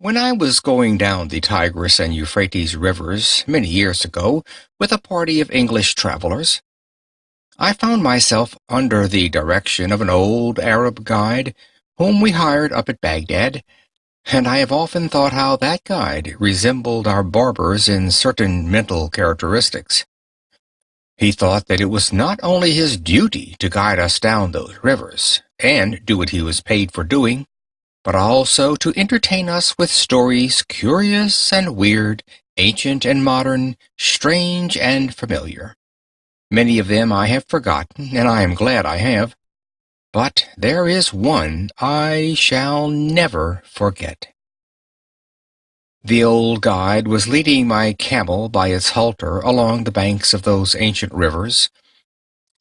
When I was going down the Tigris and Euphrates rivers many years ago with a party of English travelers, I found myself under the direction of an old Arab guide whom we hired up at Baghdad, and I have often thought how that guide resembled our barbers in certain mental characteristics. He thought that it was not only his duty to guide us down those rivers, and do what he was paid for doing, but also to entertain us with stories curious and weird, ancient and modern, strange and familiar. Many of them I have forgotten, and I am glad I have, but there is one I shall never forget. The old guide was leading my camel by its halter along the banks of those ancient rivers,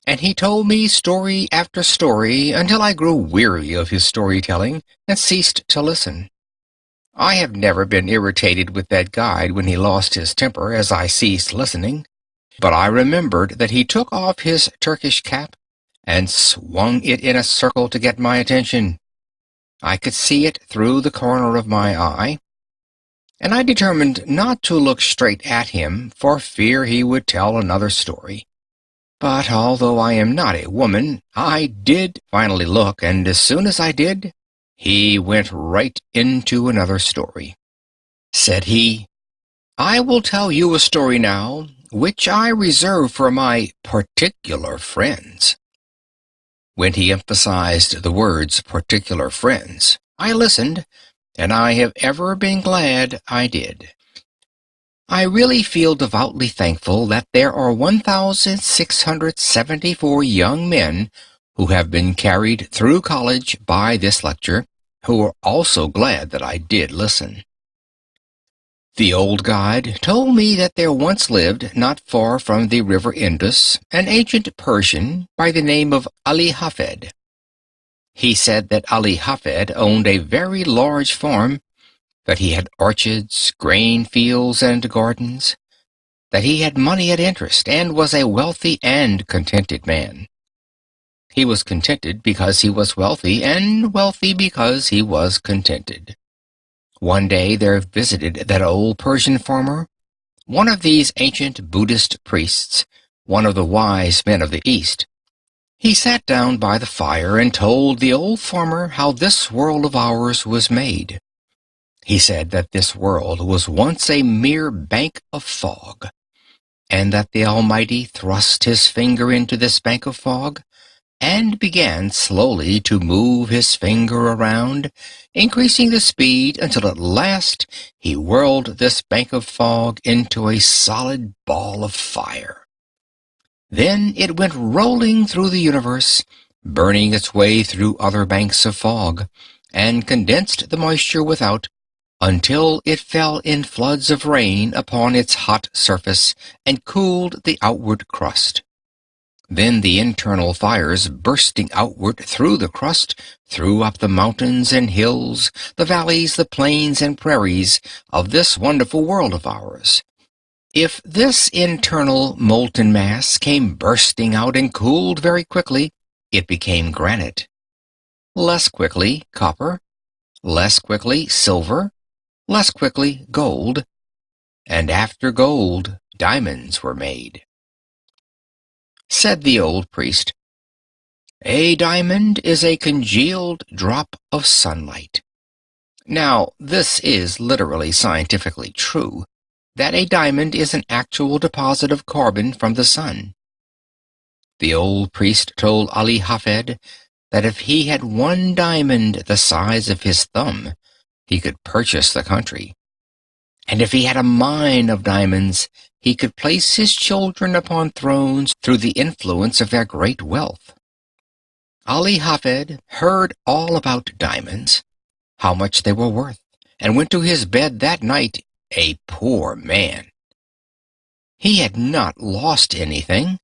and he told me story after story until I grew weary of his storytelling and ceased to listen. I have never been irritated with that guide when he lost his temper as I ceased listening, but I remembered that he took off his Turkish cap and swung it in a circle to get my attention. I could see it through the corner of my eye, and I determined not to look straight at him for fear he would tell another story. But although I am not a woman, I did finally look, and as soon as I did, he went right into another story. Said he, "I will tell you a story now, which I reserve for my particular friends." When he emphasized the words particular friends, I listened, and I have ever been glad I did. I really feel devoutly thankful that there are 1,674 young men who have been carried through college by this lecture, who are also glad that I did listen. The old guide told me that there once lived, not far from the river Indus, an ancient Persian by the name of Ali Hafed. He said that Ali Hafed owned a very large farm, that he had orchards, grain fields, and gardens, that he had money at interest, and was a wealthy and contented man. He was contented because he was wealthy, and wealthy because he was contented. One day there visited that old Persian farmer one of these ancient Buddhist priests, one of the wise men of the East. He sat down by the fire and told the old farmer how this world of ours was made. He said that this world was once a mere bank of fog, and that the Almighty thrust his finger into this bank of fog, and began slowly to move his finger around, increasing the speed until at last he whirled this bank of fog into a solid ball of fire. Then it went rolling through the universe, burning its way through other banks of fog, and condensed the moisture without, until it fell in floods of rain upon its hot surface and cooled the outward crust. Then the internal fires bursting outward through the crust threw up the mountains and hills, the valleys, the plains and prairies of this wonderful world of ours. If this internal molten mass came bursting out and cooled very quickly, it became granite. Less quickly, copper. Less quickly, silver. Less quickly, gold. And after gold, diamonds were made. Said the old priest, "A diamond is a congealed drop of sunlight." Now, this is literally scientifically true, that a diamond is an actual deposit of carbon from the sun. The old priest told Ali Hafed that if he had one diamond the size of his thumb, he could purchase the country. And if he had a mine of diamonds, he could place his children upon thrones through the influence of their great wealth. Ali Hafed heard all about diamonds, how much they were worth, and went to his bed that night a poor man. He had not lost anything,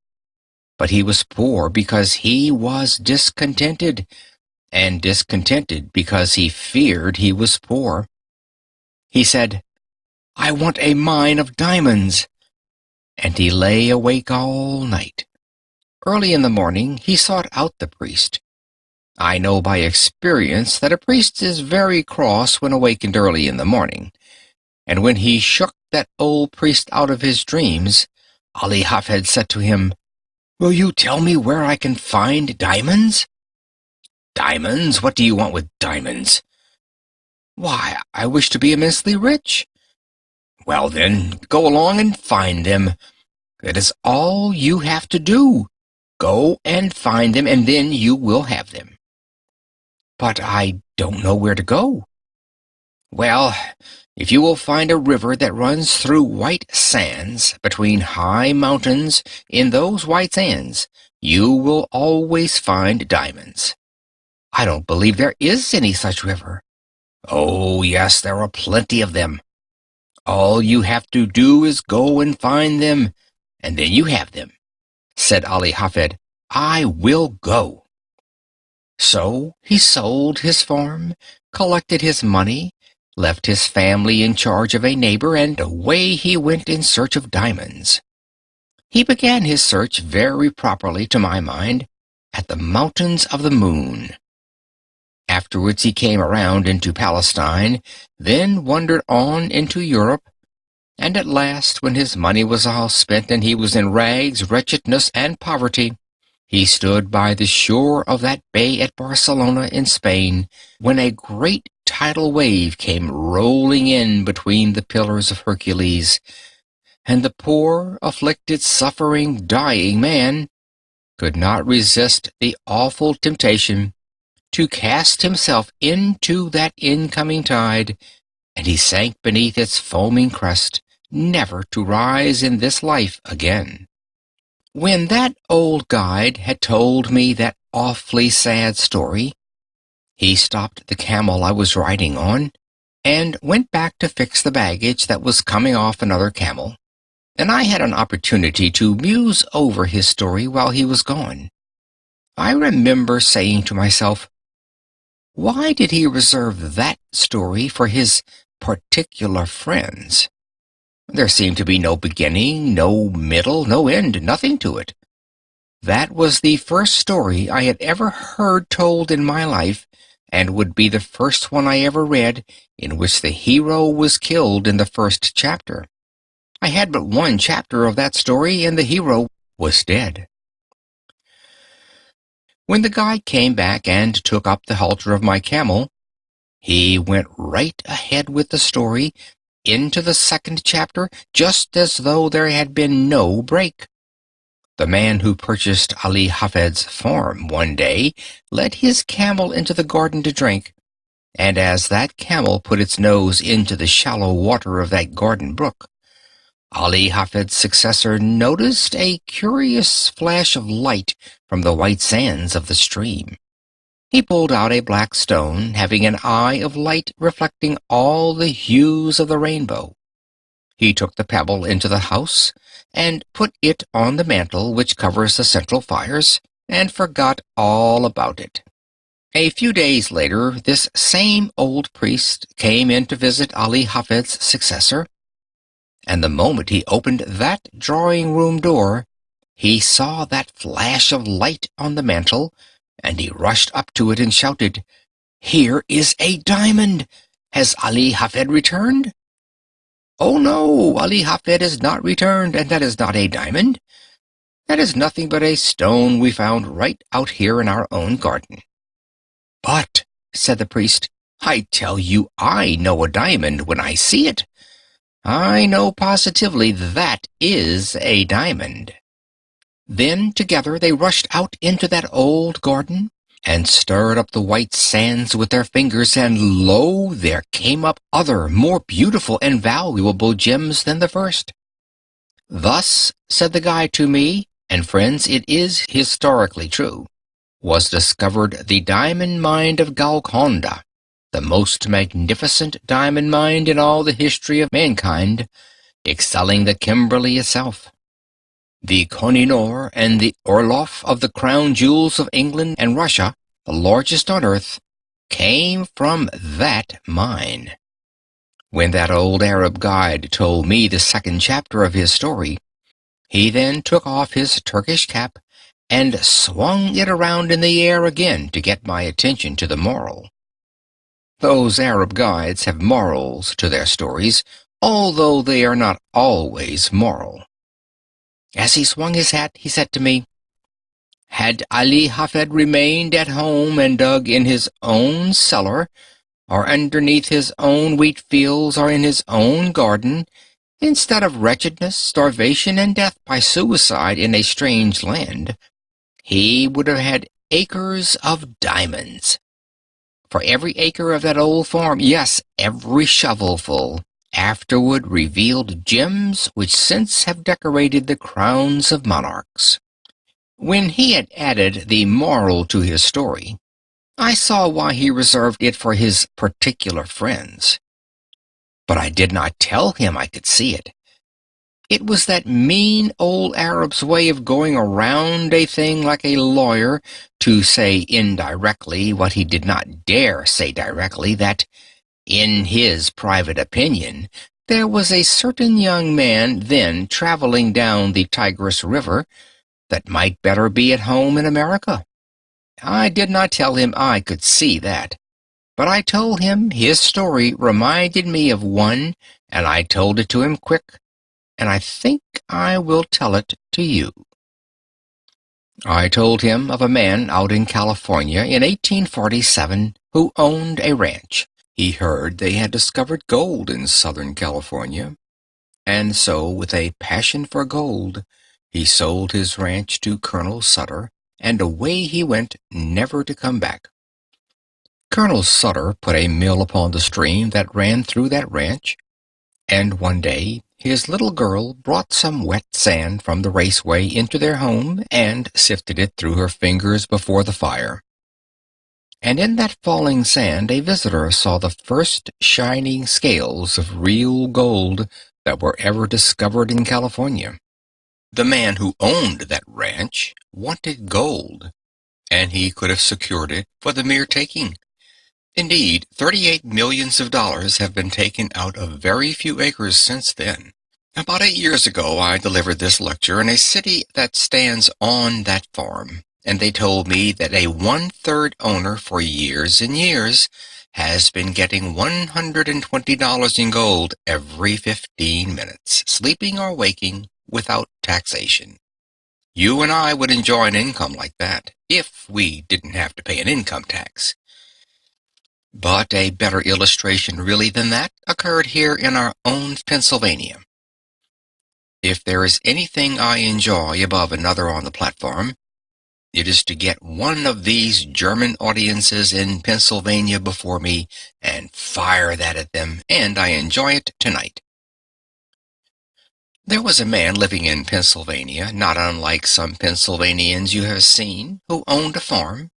but he was poor because he was discontented, and discontented because he feared he was poor. He said, "I want a mine of diamonds," and he lay awake all night. Early in the morning he sought out the priest. I know by experience that a priest is very cross when awakened early in the morning, and when he shook that old priest out of his dreams, Ali Hafed said to him, "Will you tell me where I can find diamonds?" "Diamonds? What do you want with diamonds?" "Why, I wish to be immensely rich." "Well, then, go along and find them. That is all you have to do. Go and find them, and then you will have them." "But I don't know where to go." "Well, if you will find a river that runs through white sands between high mountains, in those white sands you will always find diamonds." "I don't believe there is any such river." "Oh, yes, there are plenty of them. All you have to do is go and find them, and then you have them." Said Ali Hafed, "I will go." So he sold his farm, collected his money, left his family in charge of a neighbor, and away he went in search of diamonds. He began his search very properly, to my mind, at the Mountains of the Moon. Afterwards he came around into Palestine, then wandered on into Europe, and at last, when his money was all spent and he was in rags, wretchedness, and poverty, he stood by the shore of that bay at Barcelona in Spain, when a great tidal wave came rolling in between the pillars of Hercules, and the poor, afflicted, suffering, dying man could not resist the awful temptation to cast himself into that incoming tide, and he sank beneath its foaming crest, never to rise in this life again. When that old guide had told me that awfully sad story, he stopped the camel I was riding on, and went back to fix the baggage that was coming off another camel, and I had an opportunity to muse over his story while he was gone. I remember saying to myself, why did he reserve that story for his particular friends? There seemed to be no beginning, no middle, no end, nothing to it. That was the first story I had ever heard told in my life, and would be the first one I ever read in which the hero was killed in the first chapter. I had but one chapter of that story, and the hero was dead. When the guide came back and took up the halter of my camel, he went right ahead with the story into the second chapter, just as though there had been no break. The man who purchased Ali Hafed's farm one day led his camel into the garden to drink, and as that camel put its nose into the shallow water of that garden brook, Ali Hafed's successor noticed a curious flash of light from the white sands of the stream. He pulled out a black stone, having an eye of light reflecting all the hues of the rainbow. He took the pebble into the house, and put it on the mantel which covers the central fires, and forgot all about it. A few days later, this same old priest came in to visit Ali Hafed's successor, and the moment he opened that drawing-room door, he saw that flash of light on the mantel, and he rushed up to it and shouted, "Here is a diamond! Has Ali Hafed returned?" "Oh, no, Ali Hafed is not returned, and that is not a diamond. That is nothing but a stone we found right out here in our own garden." "But," said the priest, "I tell you I know a diamond when I see it. I know positively that is a diamond." Then together they rushed out into that old garden, and stirred up the white sands with their fingers, and lo, there came up other, more beautiful and valuable gems than the first. "Thus," said the guide to me, and friends, it is historically true, was discovered the diamond mine of Golconda, the most magnificent diamond mine in all the history of mankind, excelling the Kimberley itself. The Koh-i-Noor and the Orloff of the crown jewels of England and Russia, the largest on earth, came from that mine. When that old Arab guide told me the second chapter of his story, he then took off his Turkish cap and swung it around in the air again to get my attention to the moral. Those Arab guides have morals to their stories, although they are not always moral. As he swung his hat, he said to me, "Had Ali Hafed remained at home and dug in his own cellar, or underneath his own wheat fields, or in his own garden, instead of wretchedness, starvation, and death by suicide in a strange land, he would have had acres of diamonds. For every acre of that old farm, yes, every shovelful, afterward revealed gems which since have decorated the crowns of monarchs." When he had added the moral to his story, I saw why he reserved it for his particular friends. But I did not tell him I could see it. It was that mean old Arab's way of going around a thing like a lawyer to say indirectly what he did not dare say directly, that, in his private opinion, there was a certain young man then traveling down the Tigris River that might better be at home in America. I did not tell him I could see that, but I told him his story reminded me of one, and I told it to him quick, and I think I will tell it to you. I told him of a man out in California in 1847 who owned a ranch. He heard they had discovered gold in Southern California, and so, with a passion for gold, he sold his ranch to Colonel Sutter, and away he went, never to come back. Colonel Sutter put a mill upon the stream that ran through that ranch, and one day his little girl brought some wet sand from the raceway into their home and sifted it through her fingers before the fire. And in that falling sand a visitor saw the first shining scales of real gold that were ever discovered in California. The man who owned that ranch wanted gold, and he could have secured it for the mere taking. Indeed, $38 million have been taken out of very few acres since then. About 8 years ago, I delivered this lecture in a city that stands on that farm, and they told me that a one-third owner for years and years has been getting $120 in gold every 15 minutes, sleeping or waking, without taxation. You and I would enjoy an income like that, if we didn't have to pay an income tax. But a better illustration really than that occurred here in our own Pennsylvania. If there is anything I enjoy above another on the platform, it is to get one of these German audiences in Pennsylvania before me and fire that at them, and I enjoy it tonight. There was a man living in Pennsylvania, not unlike some Pennsylvanians you have seen, who owned a farm,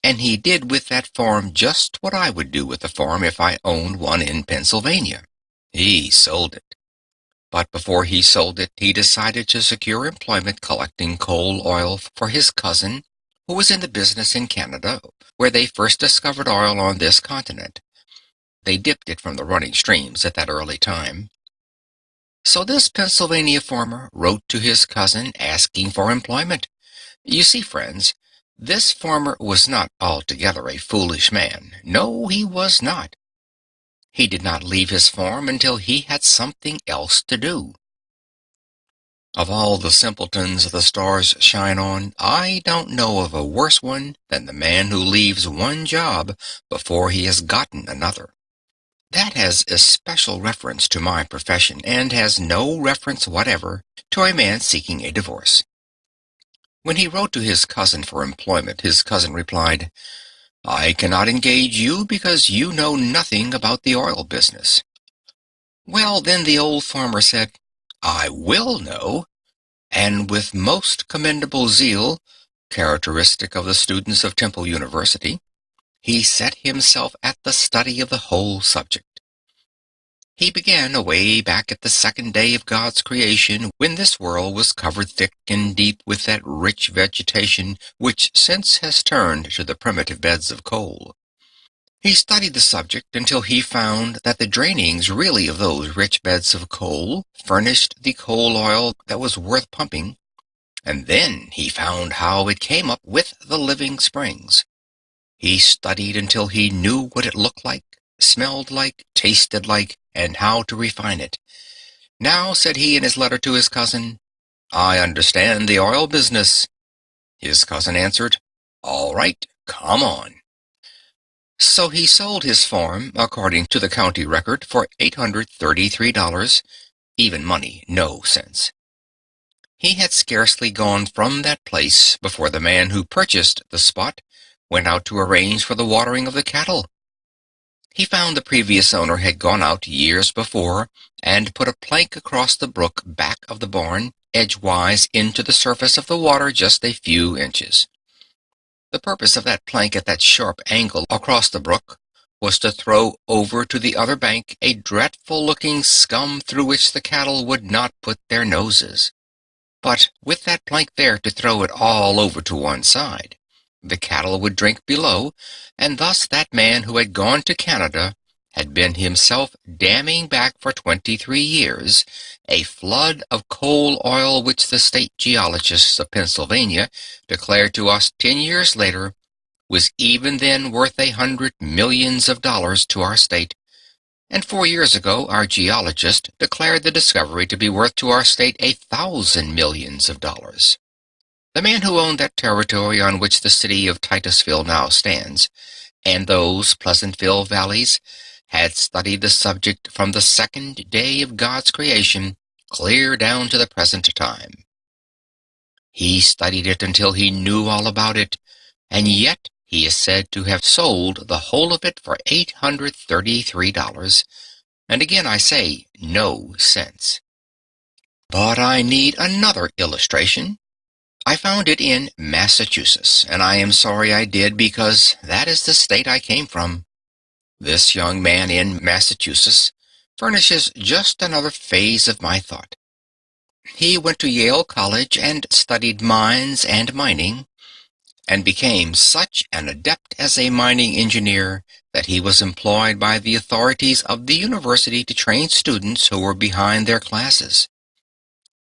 and he did with that farm just what I would do with a farm if I owned one in Pennsylvania. He sold it. But before he sold it, he decided to secure employment collecting coal oil for his cousin, who was in the business in Canada, where they first discovered oil on this continent. They dipped it from the running streams at that early time. So this Pennsylvania farmer wrote to his cousin asking for employment. You see, friends, this farmer was not altogether a foolish man. No, he was not. He did not leave his farm until he had something else to do. Of all the simpletons the stars shine on, I don't know of a worse one than the man who leaves one job before he has gotten another. That has especial reference to my profession and has no reference whatever to a man seeking a divorce. When he wrote to his cousin for employment, his cousin replied, "I cannot engage you because you know nothing about the oil business." Well, then the old farmer said, "I will know," and with most commendable zeal, characteristic of the students of Temple University, he set himself at the study of the whole subject. He began away back at the second day of God's creation, when this world was covered thick and deep with that rich vegetation which since has turned to the primitive beds of coal. He studied the subject until he found that the drainings really of those rich beds of coal furnished the coal oil that was worth pumping, and then he found how it came up with the living springs. He studied until he knew what it looked like, smelled like, tasted like, and how to refine it. Now, said he in his letter to his cousin, I understand the oil business. His cousin answered, All right, come on. So he sold his farm, according to the county record, for $833, even money, no sense. He had scarcely gone from that place before the man who purchased the spot went out to arrange for the watering of the cattle. He found the previous owner had gone out years before and put a plank across the brook back of the barn, edgewise into the surface of the water just a few inches. The purpose of that plank at that sharp angle across the brook was to throw over to the other bank a dreadful-looking scum through which the cattle would not put their noses. But with that plank there to throw it all over to one side, the cattle would drink below, and thus that man who had gone to Canada had been himself damming back for 23 years a flood of coal oil which the state geologists of Pennsylvania declared to us 10 years later was even then worth $100 million to our state, and 4 years ago our geologist declared the discovery to be worth to our state $1,000 million. The man who owned that territory on which the city of Titusville now stands, and those Pleasantville valleys, had studied the subject from the second day of God's creation clear down to the present time. He studied it until he knew all about it, and yet he is said to have sold the whole of it for $833, and again I say, no sense. But I need another illustration. I found it in Massachusetts, and I am sorry I did because that is the state I came from. This young man in Massachusetts furnishes just another phase of my thought. He went to Yale College and studied mines and mining, and became such an adept as a mining engineer that he was employed by the authorities of the university to train students who were behind their classes.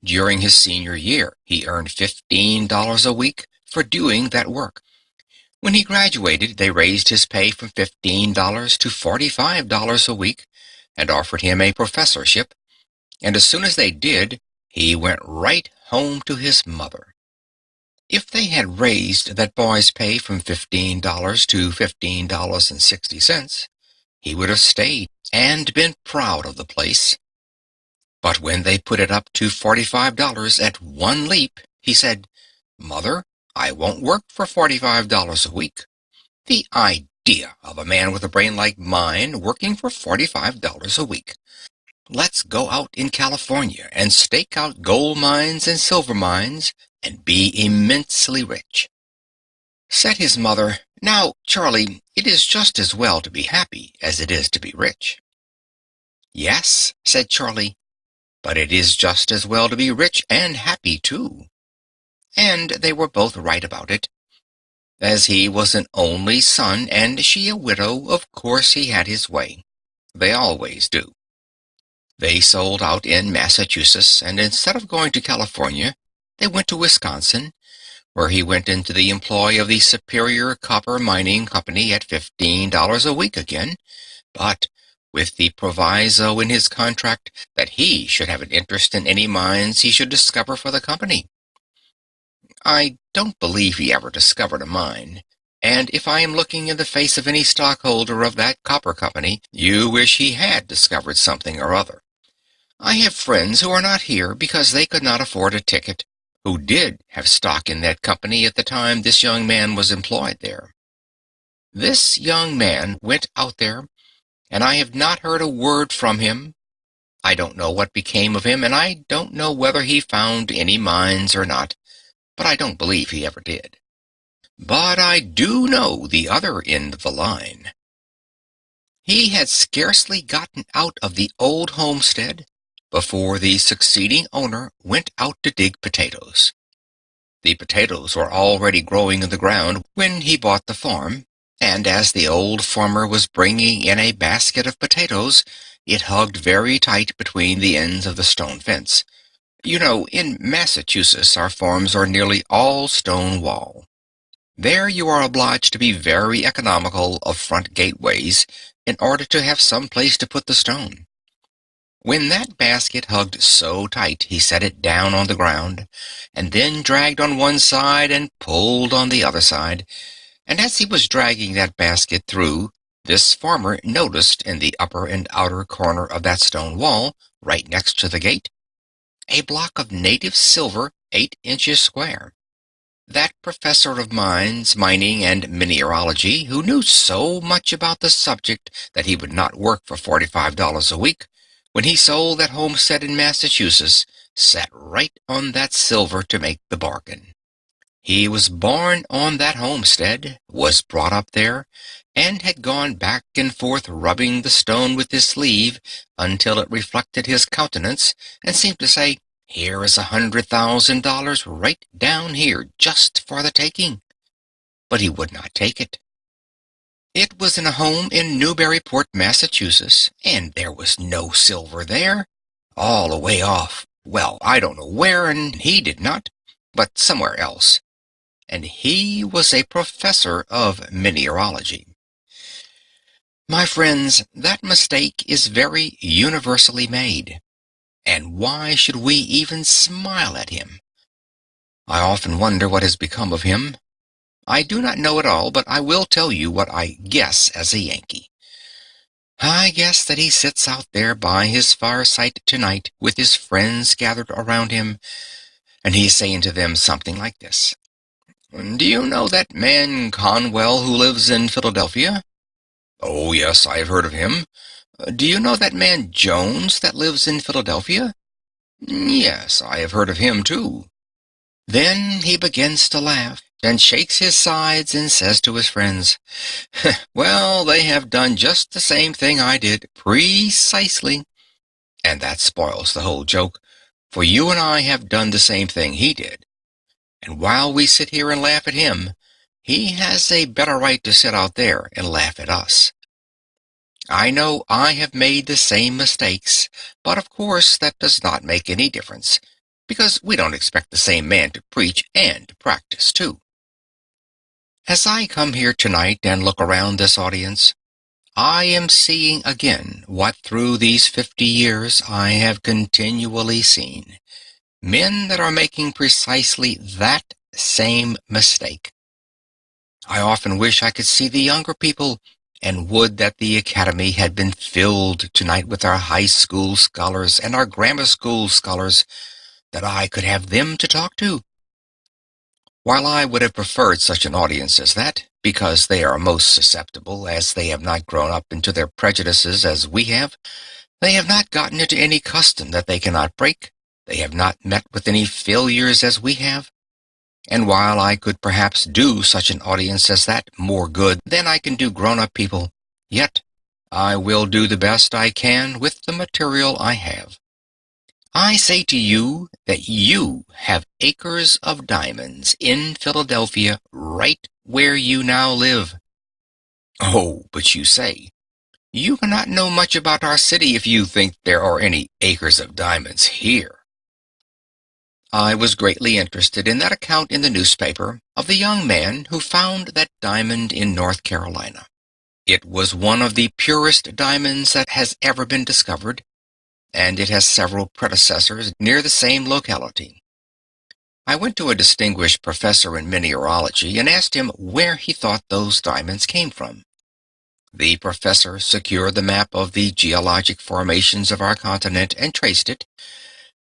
During his senior year, he earned $15 a week for doing that work. When he graduated, they raised his pay from $15 to $45 a week and offered him a professorship, and as soon as they did, he went right home to his mother. If they had raised that boy's pay from $15 to $15.60, he would have stayed and been proud of the place. But when they put it up to $45 at one leap, he said, Mother, I won't work for $45 a week. The idea of a man with a brain like mine working for $45 a week. Let's go out in California and stake out gold mines and silver mines and be immensely rich. Said his mother, Now, Charlie, it is just as well to be happy as it is to be rich. Yes, said Charlie, but it is just as well to be rich and happy, too. And they were both right about it. As he was an only son and she a widow, of course he had his way. They always do. They sold out in Massachusetts, and instead of going to California, they went to Wisconsin, where he went into the employ of the Superior Copper Mining Company at $15 a week again, but with the proviso in his contract that he should have an interest in any mines he should discover for the company. I don't believe he ever discovered a mine, and if I am looking in the face of any stockholder of that copper company, you wish he had discovered something or other. I have friends who are not here because they could not afford a ticket, who did have stock in that company at the time this young man was employed there. This young man went out there, and I have not heard a word from him. I don't know what became of him, and I don't know whether he found any mines or not, but I don't believe he ever did. But I do know the other end of the line. He had scarcely gotten out of the old homestead before the succeeding owner went out to dig potatoes. The potatoes were already growing in the ground when he bought the farm, and as the old farmer was bringing in a basket of potatoes, it hugged very tight between the ends of the stone fence. In Massachusetts, our farms are nearly all stone wall. There you are obliged to be very economical of front gateways in order to have some place to put the stone. When that basket hugged so tight, he set it down on the ground, and then dragged on one side and pulled on the other side, and as he was dragging that basket through, this farmer noticed in the upper and outer corner of that stone wall, right next to the gate, a block of native silver 8 inches square. That professor of mines, mining, and mineralogy, who knew so much about the subject that he would not work for $45 a week, when he sold that homestead in Massachusetts, sat right on that silver to make the bargain. He was born on that homestead, was brought up there, and had gone back and forth rubbing the stone with his sleeve until it reflected his countenance and seemed to say, "Here is $100,000 right down here just for the taking." But he would not take it. It was in a home in Newburyport, Massachusetts, and there was no silver there. All away off. Well, I don't know where, and he did not, but somewhere else. And he was a professor of mineralogy. My friends, that mistake is very universally made. And why should we even smile at him? I often wonder what has become of him. I do not know it all, but I will tell you what I guess as a Yankee. I guess that he sits out there by his fireside tonight with his friends gathered around him, and he is saying to them something like this. "Do you know that man Conwell who lives in Philadelphia?" "Oh, yes, I have heard of him." "Do you know that man Jones that lives in Philadelphia?" "Yes, I have heard of him, too." Then he begins to laugh and shakes his sides and says to his friends, "Well, they have done just the same thing I did, precisely." And that spoils the whole joke, for you and I have done the same thing he did. And while we sit here and laugh at him, he has a better right to sit out there and laugh at us. I know I have made the same mistakes, but of course that does not make any difference, because we don't expect the same man to preach and to practice too. As I come here tonight and look around this audience, I am seeing again what through these 50 years I have continually seen. Men that are making precisely that same mistake. I often wish I could see the younger people, and would that the academy had been filled tonight with our high school scholars and our grammar school scholars, that I could have them to talk to. While I would have preferred such an audience as that, because they are most susceptible, as they have not grown up into their prejudices as we have, they have not gotten into any custom that they cannot break, they have not met with any failures as we have, and while I could perhaps do such an audience as that more good than I can do grown-up people, yet I will do the best I can with the material I have. I say to you that you have acres of diamonds in Philadelphia right where you now live. Oh, but you say, you cannot know much about our city if you think there are any acres of diamonds here. I was greatly interested in that account in the newspaper of the young man who found that diamond in North Carolina. It was one of the purest diamonds that has ever been discovered, and it has several predecessors near the same locality. I went to a distinguished professor in mineralogy and asked him where he thought those diamonds came from. The professor secured the map of the geologic formations of our continent and traced it.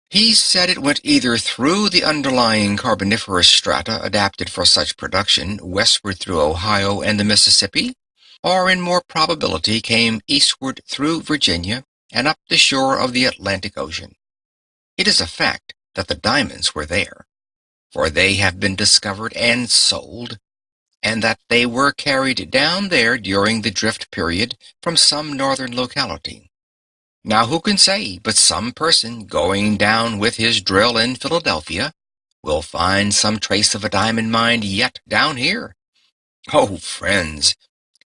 He said it went either through the underlying carboniferous strata adapted for such production westward through Ohio and the Mississippi, or in more probability came eastward through Virginia and up the shore of the Atlantic Ocean. It is a fact that the diamonds were there, for they have been discovered and sold, and that they were carried down there during the drift period from some northern locality. Now who can say but some person going down with his drill in Philadelphia will find some trace of a diamond mine yet down here? Oh, friends,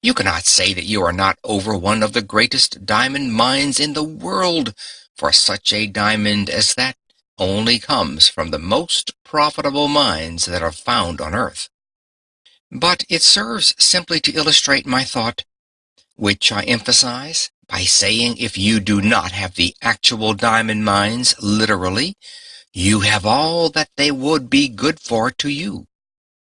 you cannot say that you are not over one of the greatest diamond mines in the world, for such a diamond as that only comes from the most profitable mines that are found on Earth. But it serves simply to illustrate my thought, which I emphasize by saying if you do not have the actual diamond mines literally, you have all that they would be good for to you.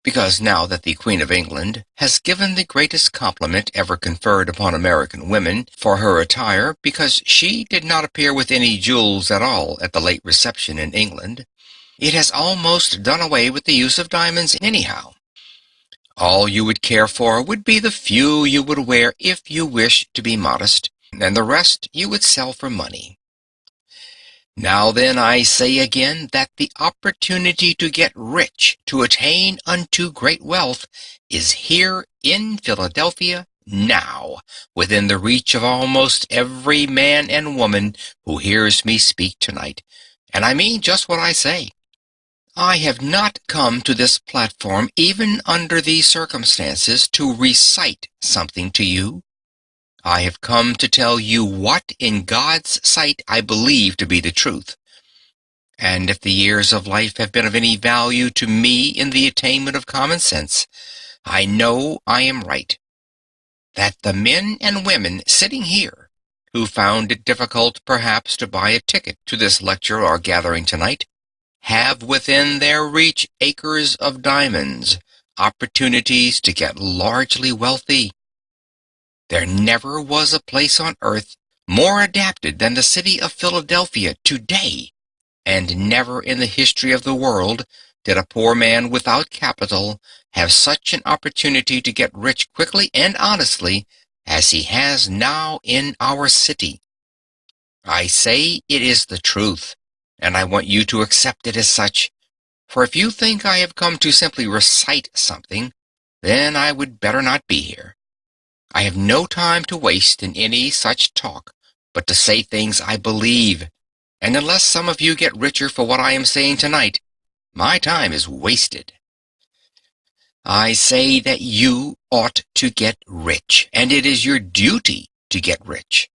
Because now that the Queen of England has given the greatest compliment ever conferred upon American women for her attire because she did not appear with any jewels at all at the late reception in England, it has almost done away with the use of diamonds anyhow. All you would care for would be the few you would wear if you wish to be modest, and the rest you would sell for money. Now then, I say again that the opportunity to get rich, to attain unto great wealth, is here in Philadelphia now, within the reach of almost every man and woman who hears me speak tonight. And I mean just what I say. I have not come to this platform, even under these circumstances, to recite something to you. I have come to tell you what in God's sight I believe to be the truth. And if the years of life have been of any value to me in the attainment of common sense, I know I am right. That the men and women sitting here, who found it difficult perhaps to buy a ticket to this lecture or gathering tonight, have within their reach acres of diamonds, opportunities to get largely wealthy. There never was a place on earth more adapted than the city of Philadelphia today, and never in the history of the world did a poor man without capital have such an opportunity to get rich quickly and honestly as he has now in our city. I say it is the truth, and I want you to accept it as such, for if you think I have come to simply recite something, then I would better not be here. I have no time to waste in any such talk, but to say things I believe, and unless some of you get richer for what I am saying tonight, my time is wasted. I say that you ought to get rich, and it is your duty to get rich.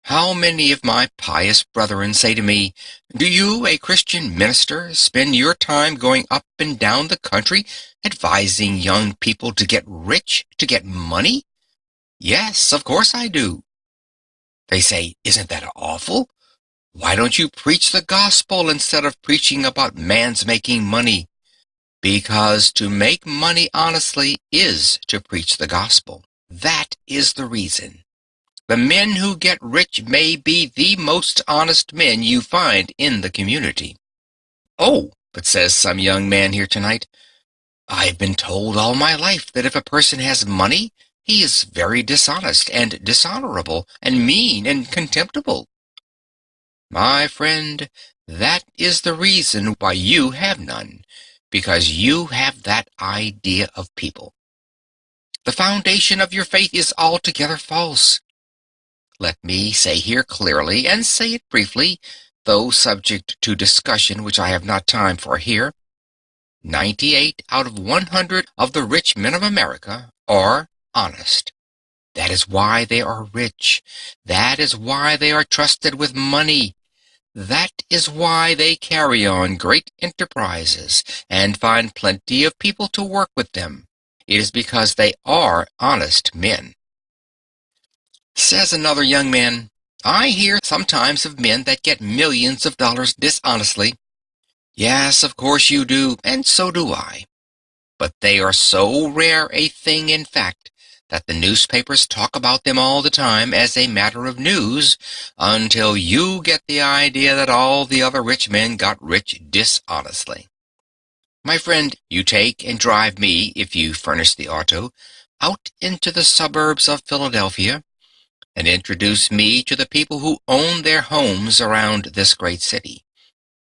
How many of my pious brethren say to me, "Do you, a Christian minister, spend your time going up and down the country advising young people to get rich, to get money?" Yes, of course I do. They say, "Isn't that awful? Why don't you preach the gospel instead of preaching about man's making money?" Because to make money honestly is to preach the gospel. That is the reason. The men who get rich may be the most honest men you find in the community. "Oh, but," says some young man here tonight, "I've been told all my life that if a person has money, he is very dishonest and dishonorable and mean and contemptible." My friend, that is the reason why you have none, because you have that idea of people. The foundation of your faith is altogether false. Let me say here clearly, and say it briefly, though subject to discussion which I have not time for here, 98 out of 100 of the rich men of America are honest. That is why they are rich. That is why they are trusted with money. That is why they carry on great enterprises and find plenty of people to work with them. It is because they are honest men. Says another young man, "I hear sometimes of men that get millions of dollars dishonestly." Yes, of course you do, and so do I. But they are so rare a thing in fact that the newspapers talk about them all the time as a matter of news until you get the idea that all the other rich men got rich dishonestly. My friend, you take and drive me, if you furnish the auto, out into the suburbs of Philadelphia, and introduce me to the people who own their homes around this great city.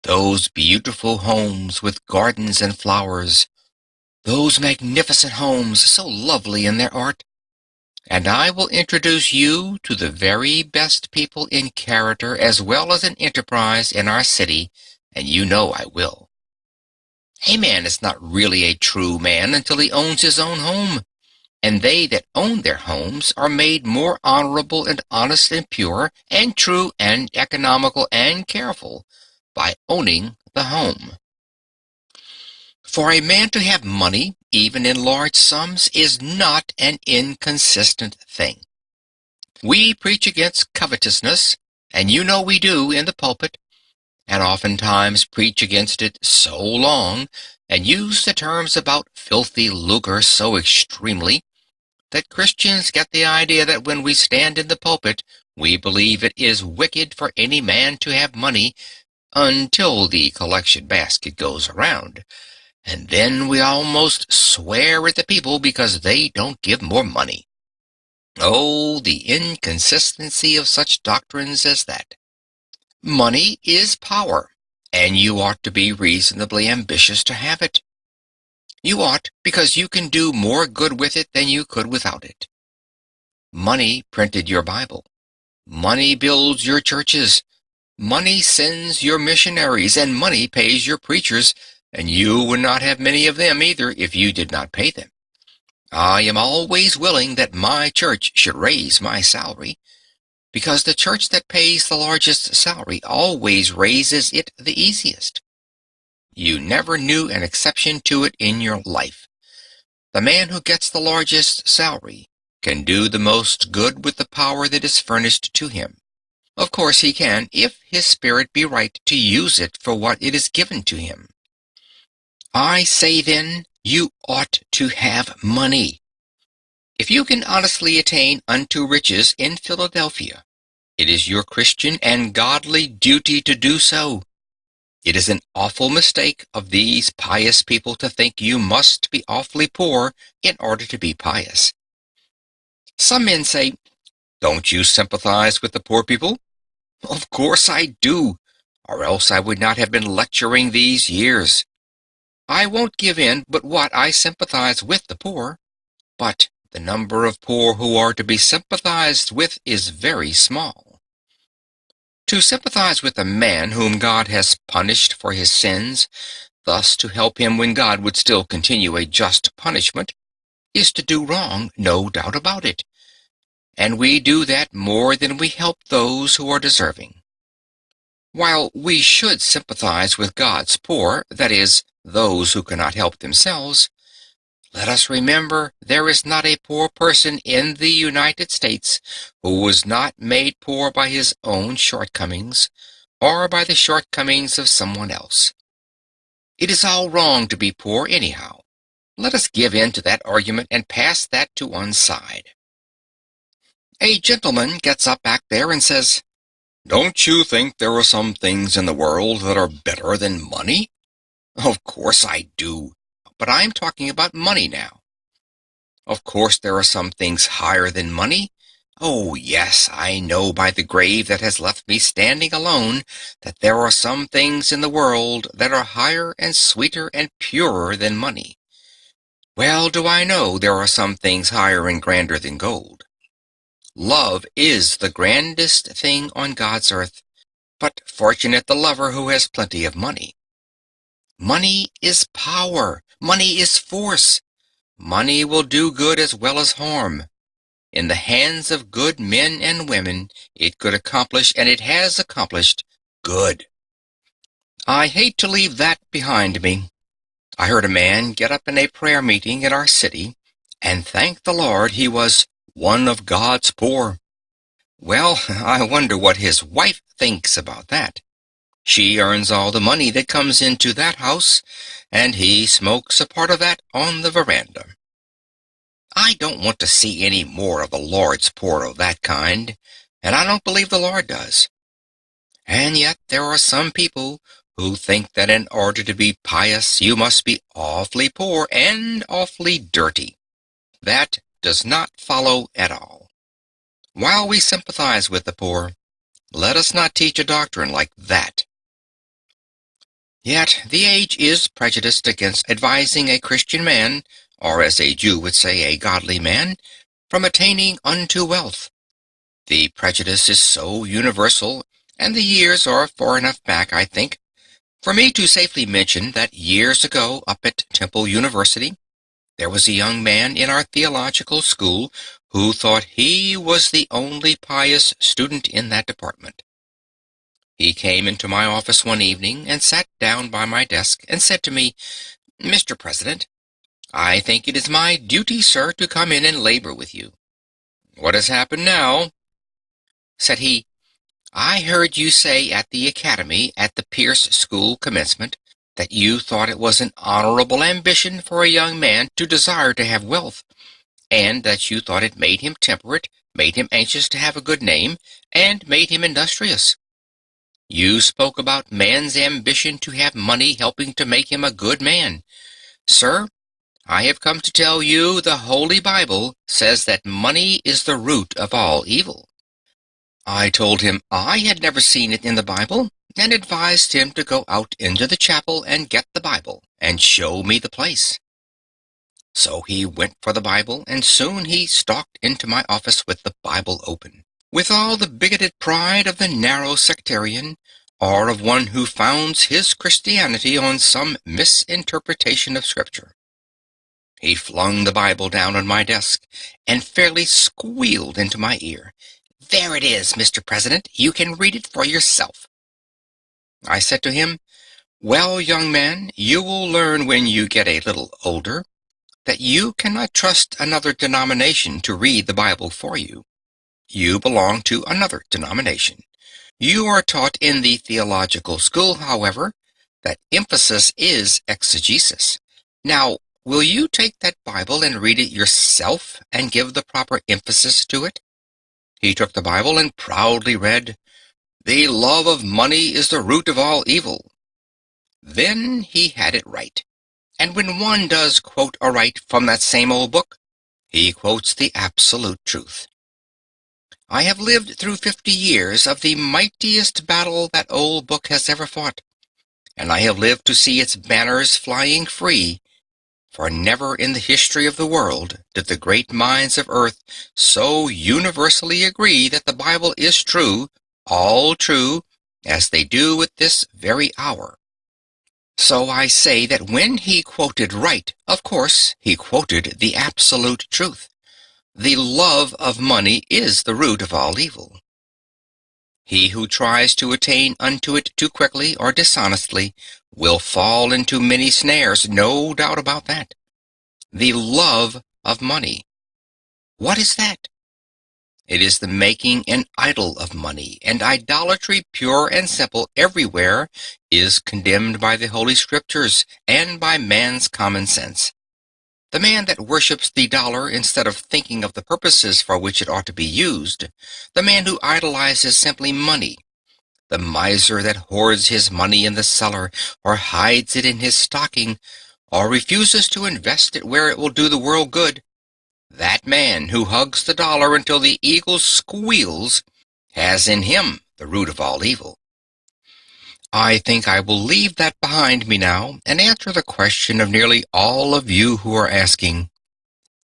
Those beautiful homes with gardens and flowers, those magnificent homes so lovely in their art. And I will introduce you to the very best people in character as well as in enterprise in our city, and you know I will. A man is not really a true man until he owns his own home. And they that own their homes are made more honorable and honest and pure and true and economical and careful by owning the home. For a man to have money, even in large sums, is not an inconsistent thing. We preach against covetousness, and you know we do in the pulpit, and oftentimes preach against it so long, and use the terms about filthy lucre so extremely, that Christians get the idea that when we stand in the pulpit, we believe it is wicked for any man to have money until the collection basket goes around. And then we almost swear at the people because they don't give more money. Oh, the inconsistency of such doctrines as that. Money is power, and you ought to be reasonably ambitious to have it. You ought, because you can do more good with it than you could without it. Money printed your Bible. Money builds your churches. Money sends your missionaries, and money pays your preachers, and you would not have many of them either if you did not pay them. I am always willing that my church should raise my salary, because the church that pays the largest salary always raises it the easiest. You never knew an exception to it in your life. The man who gets the largest salary can do the most good with the power that is furnished to him. Of course he can, if his spirit be right to use it for what it is given to him. I say then, you ought to have money. If you can honestly attain unto riches in Philadelphia, it is your Christian and godly duty to do so. It is an awful mistake of these pious people to think you must be awfully poor in order to be pious. Some men say, "Don't you sympathize with the poor people?" Of course I do, or else I would not have been lecturing these years. I won't give in but what I sympathize with the poor, but the number of poor who are to be sympathized with is very small. To sympathize with a man whom God has punished for his sins, thus to help him when God would still continue a just punishment, is to do wrong, no doubt about it. And we do that more than we help those who are deserving. While we should sympathize with God's poor, that is, those who cannot help themselves, let us remember there is not a poor person in the United States who was not made poor by his own shortcomings, or by the shortcomings of someone else. It is all wrong to be poor anyhow. Let us give in to that argument and pass that to one side. A gentleman gets up back there and says, "Don't you think there are some things in the world that are better than money?" Of course I do, but I'm talking about money now. Of course there are some things higher than money. Oh, yes, I know by the grave that has left me standing alone that there are some things in the world that are higher and sweeter and purer than money. Well do I know there are some things higher and grander than gold. Love is the grandest thing on God's earth, but fortunate the lover who has plenty of money. Money is power. Money is force. Money will do good as well as harm. In the hands of good men and women, it could accomplish, and it has accomplished, good. I hate to leave that behind me. I heard a man get up in a prayer meeting in our city and thank the Lord he was one of God's poor. Well, I wonder what his wife thinks about that. She earns all the money that comes into that house, and he smokes a part of that on the veranda. I don't want to see any more of the Lord's poor of that kind, and I don't believe the Lord does. And yet there are some people who think that in order to be pious you must be awfully poor and awfully dirty. That does not follow at all. While we sympathize with the poor, let us not teach a doctrine like that. Yet the age is prejudiced against advising a Christian man, or as a Jew would say, a godly man, from attaining unto wealth. The prejudice is so universal, and the years are far enough back, I think, for me to safely mention that years ago up at Temple University, there was a young man in our theological school who thought he was the only pious student in that department. He came into my office one evening and sat down by my desk and said to me, "Mr. President, I think it is my duty, sir, to come in and labor with you." "What has happened now?" said he. "I heard you say at the academy at the Pierce School commencement that you thought it was an honorable ambition for a young man to desire to have wealth, and that you thought it made him temperate, made him anxious to have a good name, and made him industrious. You spoke about man's ambition to have money helping to make him a good man. Sir, I have come to tell you the Holy Bible says that money is the root of all evil." I told him I had never seen it in the Bible, and advised him to go out into the chapel and get the Bible, and show me the place. So he went for the Bible, and soon he stalked into my office with the Bible open, with all the bigoted pride of the narrow sectarian, or of one who founds his Christianity on some misinterpretation of Scripture. He flung the Bible down on my desk, and fairly squealed into my ear, "There it is, Mr. President. You can read it for yourself." I said to him, "Well, young man, you will learn when you get a little older that you cannot trust another denomination to read the Bible for you. You belong to another denomination. You are taught in the theological school, however, that emphasis is exegesis. Now, will you take that Bible and read it yourself and give the proper emphasis to it?" He took the Bible and proudly read, "The love of money is the root of all evil." Then he had it right. And when one does quote aright from that same old book, he quotes the absolute truth. I have lived through 50 years of the mightiest battle that old book has ever fought, and I have lived to see its banners flying free, for never in the history of the world did the great minds of earth so universally agree that the Bible is true, all true, as they do at this very hour. So I say that when he quoted right, of course, he quoted the absolute truth. The love of money is the root of all evil. He who tries to attain unto it too quickly or dishonestly will fall into many snares, no doubt about that. The love of money. What is that? It is the making an idol of money, and idolatry, pure and simple everywhere, is condemned by the Holy Scriptures and by man's common sense. The man that worships the dollar instead of thinking of the purposes for which it ought to be used, the man who idolizes simply money, the miser that hoards his money in the cellar or hides it in his stocking, or refuses to invest it where it will do the world good, that man who hugs the dollar until the eagle squeals has in him the root of all evil. I think I will leave that behind me now and answer the question of nearly all of you who are asking,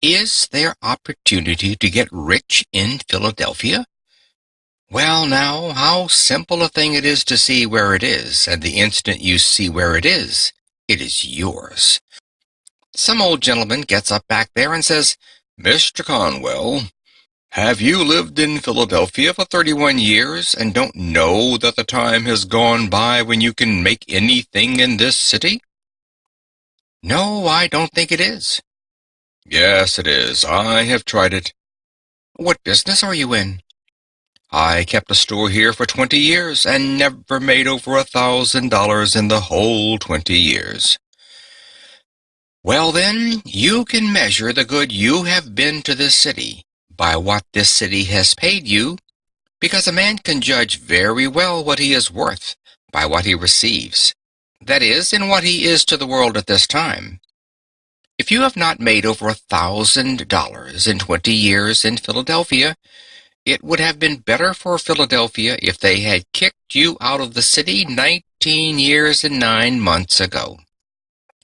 is there opportunity to get rich in Philadelphia? Well, now, how simple a thing it is to see where it is, and the instant you see where it is yours. Some old gentleman gets up back there and says, "Mr. Conwell, have you lived in Philadelphia for 31 years and don't know that the time has gone by when you can make anything in this city?" "No, I don't think it is." "Yes, it is. I have tried it." "What business are you in?" "I kept a store here for 20 years and never made over $1,000 in the whole 20 years. "Well, then, you can measure the good you have been to this city by what this city has paid you, because a man can judge very well what he is worth by what he receives. That is, in what he is to the world at this time. If you have not made over $1,000 in 20 years in Philadelphia, it would have been better for Philadelphia if they had kicked you out of the city 19 years and 9 months ago.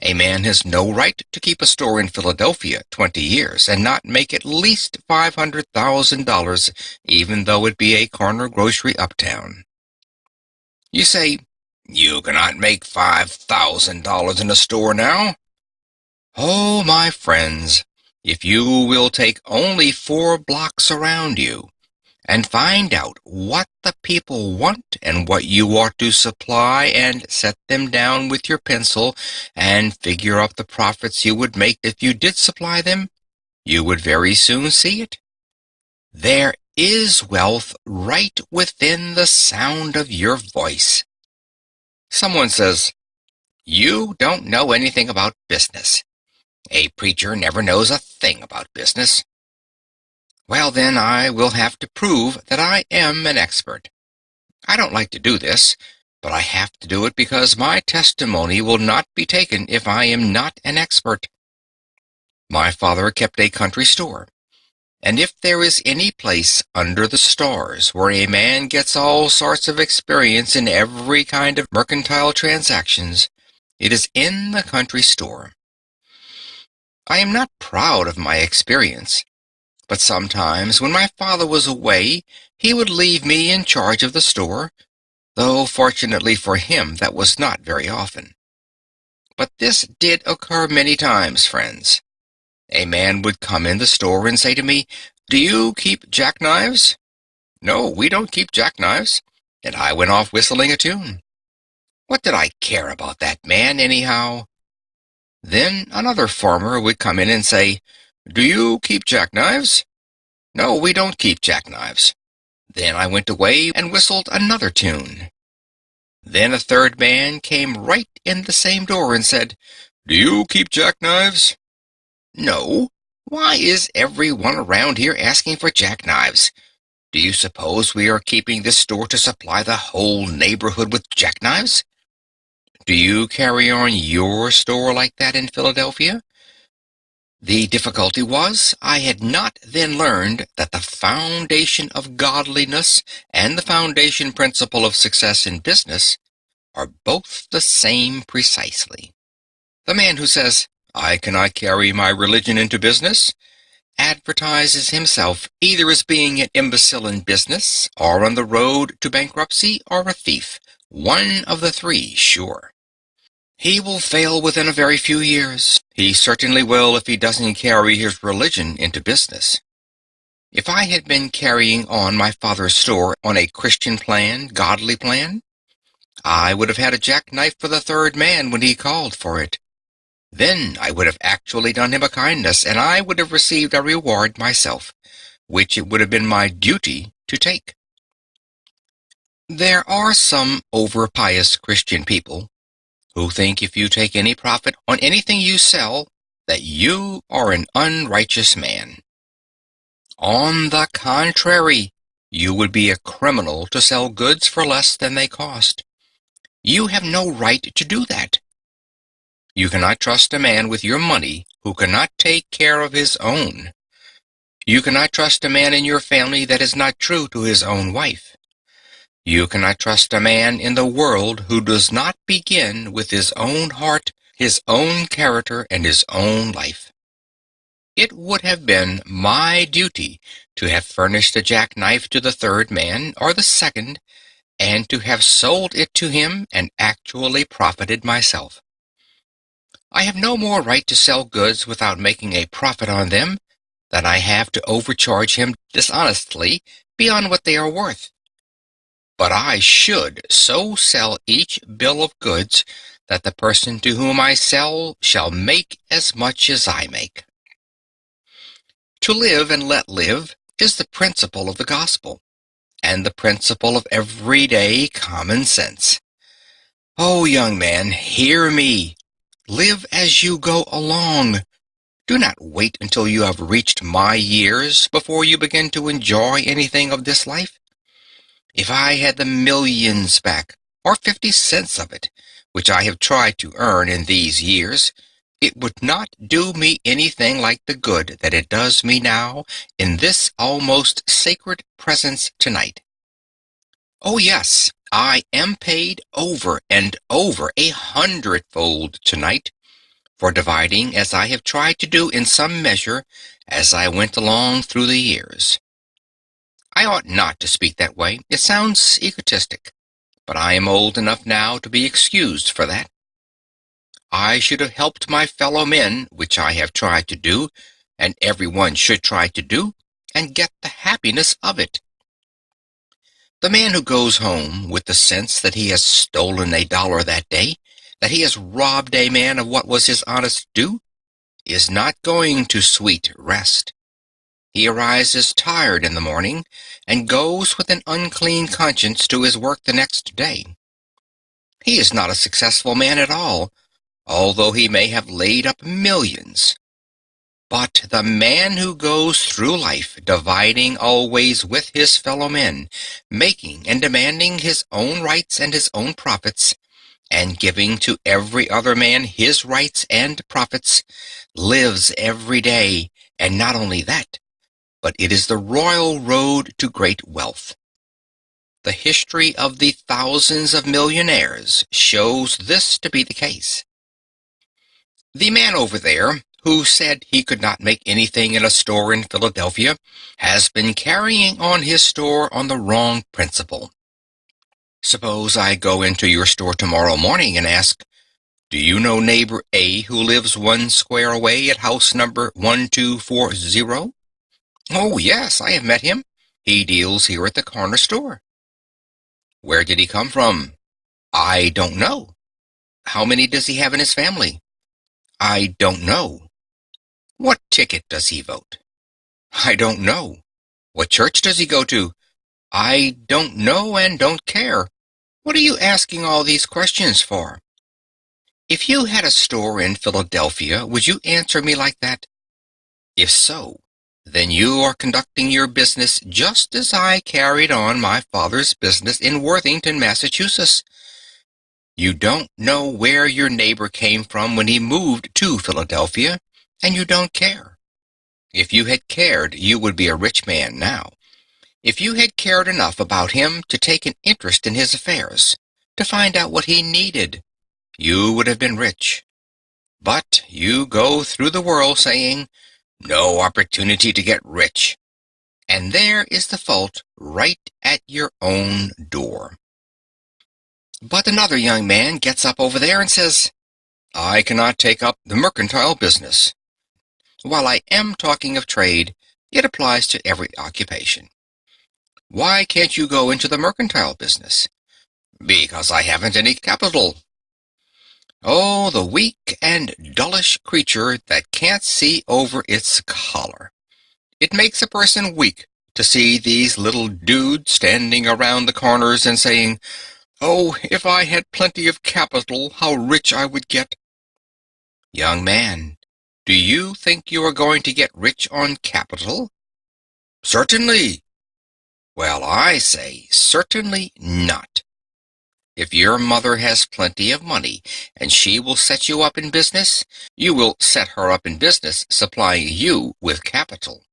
A man has no right to keep a store in Philadelphia 20 years and not make at least $500,000, even though it be a corner grocery uptown. You say, "You cannot make $5,000 in a store now." Oh, my friends, if you will take only 4 blocks around you and find out what the people want and what you ought to supply, and set them down with your pencil and figure out the profits you would make if you did supply them, you would very soon see it. There is wealth right within the sound of your voice. Someone says, "You don't know anything about business. A preacher never knows a thing about business." Well, then I will have to prove that I am an expert. I don't like to do this, but I have to do it because my testimony will not be taken if I am not an expert. My father kept a country store, and if there is any place under the stars where a man gets all sorts of experience in every kind of mercantile transactions, it is in the country store. I am not proud of my experience, but sometimes when my father was away, he would leave me in charge of the store, though fortunately for him that was not very often. But this did occur many times, friends. A man would come in the store and say to me, "Do you keep jackknives?" "No, we don't keep jackknives." And I went off whistling a tune. What did I care about that man, anyhow? Then another farmer would come in and say, "Do you keep jackknives?" "No, we don't keep jackknives." Then I went away and whistled another tune. Then a third man came right in the same door and said, "Do you keep jackknives?" "No. Why is everyone around here asking for jackknives? Do you suppose we are keeping this store to supply the whole neighborhood with jackknives?" Do you carry on your store like that in Philadelphia? The difficulty was, I had not then learned that the foundation of godliness and the foundation principle of success in business are both the same precisely. The man who says, "I cannot carry my religion into business," advertises himself either as being an imbecile in business, or on the road to bankruptcy, or a thief. One of the three, sure. He will fail within a very few years. He certainly will if he doesn't carry his religion into business. If I had been carrying on my father's store on a Christian plan, godly plan, I would have had a jackknife for the third man when he called for it. Then I would have actually done him a kindness, and I would have received a reward myself, which it would have been my duty to take. There are some over-pious Christian people who think if you take any profit on anything you sell, that you are an unrighteous man. On the contrary, you would be a criminal to sell goods for less than they cost. You have no right to do that. You cannot trust a man with your money who cannot take care of his own. You cannot trust a man in your family that is not true to his own wife. You cannot trust a man in the world who does not begin with his own heart, his own character, and his own life. It would have been my duty to have furnished a jackknife to the third man, or the second, and to have sold it to him and actually profited myself. I have no more right to sell goods without making a profit on them than I have to overcharge him dishonestly beyond what they are worth. But I should so sell each bill of goods that the person to whom I sell shall make as much as I make. To live and let live is the principle of the gospel, and the principle of everyday common sense. Oh, young man, hear me. Live as you go along. Do not wait until you have reached my years before you begin to enjoy anything of this life. If I had the millions back, or 50 cents of it, which I have tried to earn in these years, it would not do me anything like the good that it does me now in this almost sacred presence tonight. Oh yes, I am paid over and over 100-fold tonight for dividing, as I have tried to do in some measure as I went along through the years. I ought not to speak that way. It sounds egotistic, but I am old enough now to be excused for that. I should have helped my fellow men, which I have tried to do, and everyone should try to do, and get the happiness of it. The man who goes home with the sense that he has stolen $1 that day, that he has robbed a man of what was his honest due, is not going to sweet rest. He arises tired in the morning and goes with an unclean conscience to his work the next day. He is not a successful man at all, although he may have laid up millions. But the man who goes through life dividing always with his fellow men, making and demanding his own rights and his own profits, and giving to every other man his rights and profits, lives every day, and not only that, but it is the royal road to great wealth. The history of the thousands of millionaires shows this to be the case. The man over there, who said he could not make anything in a store in Philadelphia, has been carrying on his store on the wrong principle. Suppose I go into your store tomorrow morning and ask, "Do you know neighbor A who lives 1 square away at house number 1240? "Oh, yes, I have met him. He deals here at the corner store." "Where did he come from?" "I don't know." "How many does he have in his family?" "I don't know." "What ticket does he vote?" "I don't know." "What church does he go to?" "I don't know and don't care." What are you asking all these questions for? If you had a store in Philadelphia, would you answer me like that? If so, then you are conducting your business just as I carried on my father's business in Worthington, Massachusetts. You don't know where your neighbor came from when he moved to Philadelphia, and you don't care. If you had cared, you would be a rich man now. If you had cared enough about him to take an interest in his affairs, to find out what he needed, you would have been rich. But you go through the world saying, "No opportunity to get rich." And there is the fault right at your own door. But another young man gets up over there and says, "I cannot take up the mercantile business." While I am talking of trade, it applies to every occupation. "Why can't you go into the mercantile business?" "Because I haven't any capital." Oh, the weak and dullish creature that can't see over its collar. It makes a person weak to see these little dudes standing around the corners and saying, "Oh, if I had plenty of capital, how rich I would get." Young man, do you think you are going to get rich on capital? Certainly. Well, I say certainly not. If your mother has plenty of money and she will set you up in business, you will set her up in business supplying you with capital.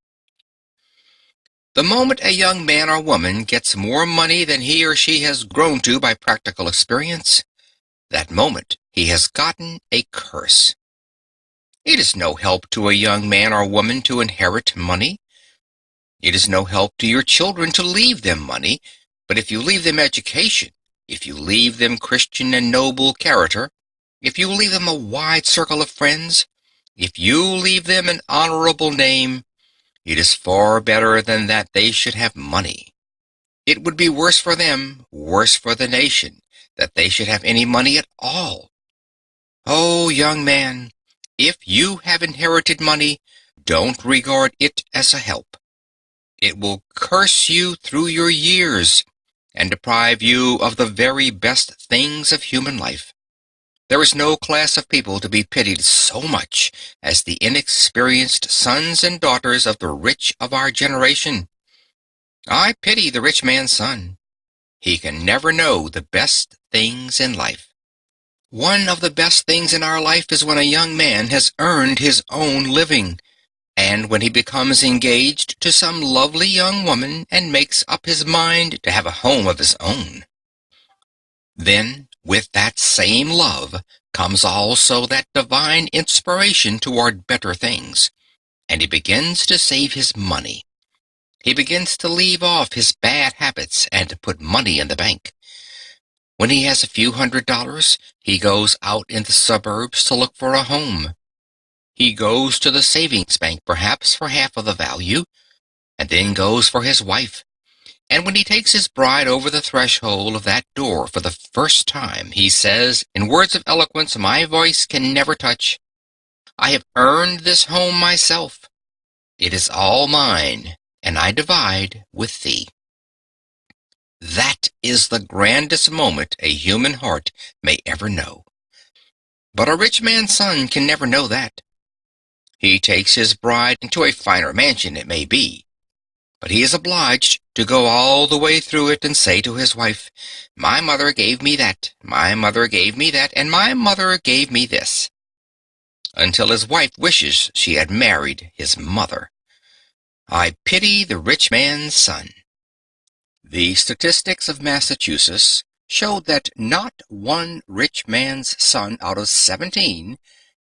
The moment a young man or woman gets more money than he or she has grown to by practical experience, that moment he has gotten a curse. It is no help to a young man or woman to inherit money. It is no help to your children to leave them money, but if you leave them education, if you leave them Christian and noble character, if you leave them a wide circle of friends, if you leave them an honorable name, it is far better than that they should have money. It would be worse for them, worse for the nation, that they should have any money at all. Oh, young man, if you have inherited money, don't regard it as a help. It will curse you through your years and deprive you of the very best things of human life. There is no class of people to be pitied so much as the inexperienced sons and daughters of the rich of our generation. I pity the rich man's son. He can never know the best things in life. One of the best things in our life is when a young man has earned his own living, and when he becomes engaged to some lovely young woman and makes up his mind to have a home of his own. Then, with that same love, comes also that divine inspiration toward better things, and he begins to save his money. He begins to leave off his bad habits and to put money in the bank. When he has a few $100s, he goes out in the suburbs to look for a home. He goes to the savings bank perhaps for half of the value, and then goes for his wife. And when he takes his bride over the threshold of that door for the first time, he says, in words of eloquence my voice can never touch, I have earned this home myself. It is all mine, and I divide with thee. That is the grandest moment a human heart may ever know. But a rich man's son can never know that. He takes his bride into a finer mansion, it may be, but he is obliged to go all the way through it and say to his wife, my mother gave me that, my mother gave me that, and my mother gave me this, until his wife wishes she had married his mother. I pity the rich man's son. The statistics of Massachusetts showed that not one rich man's son out of 17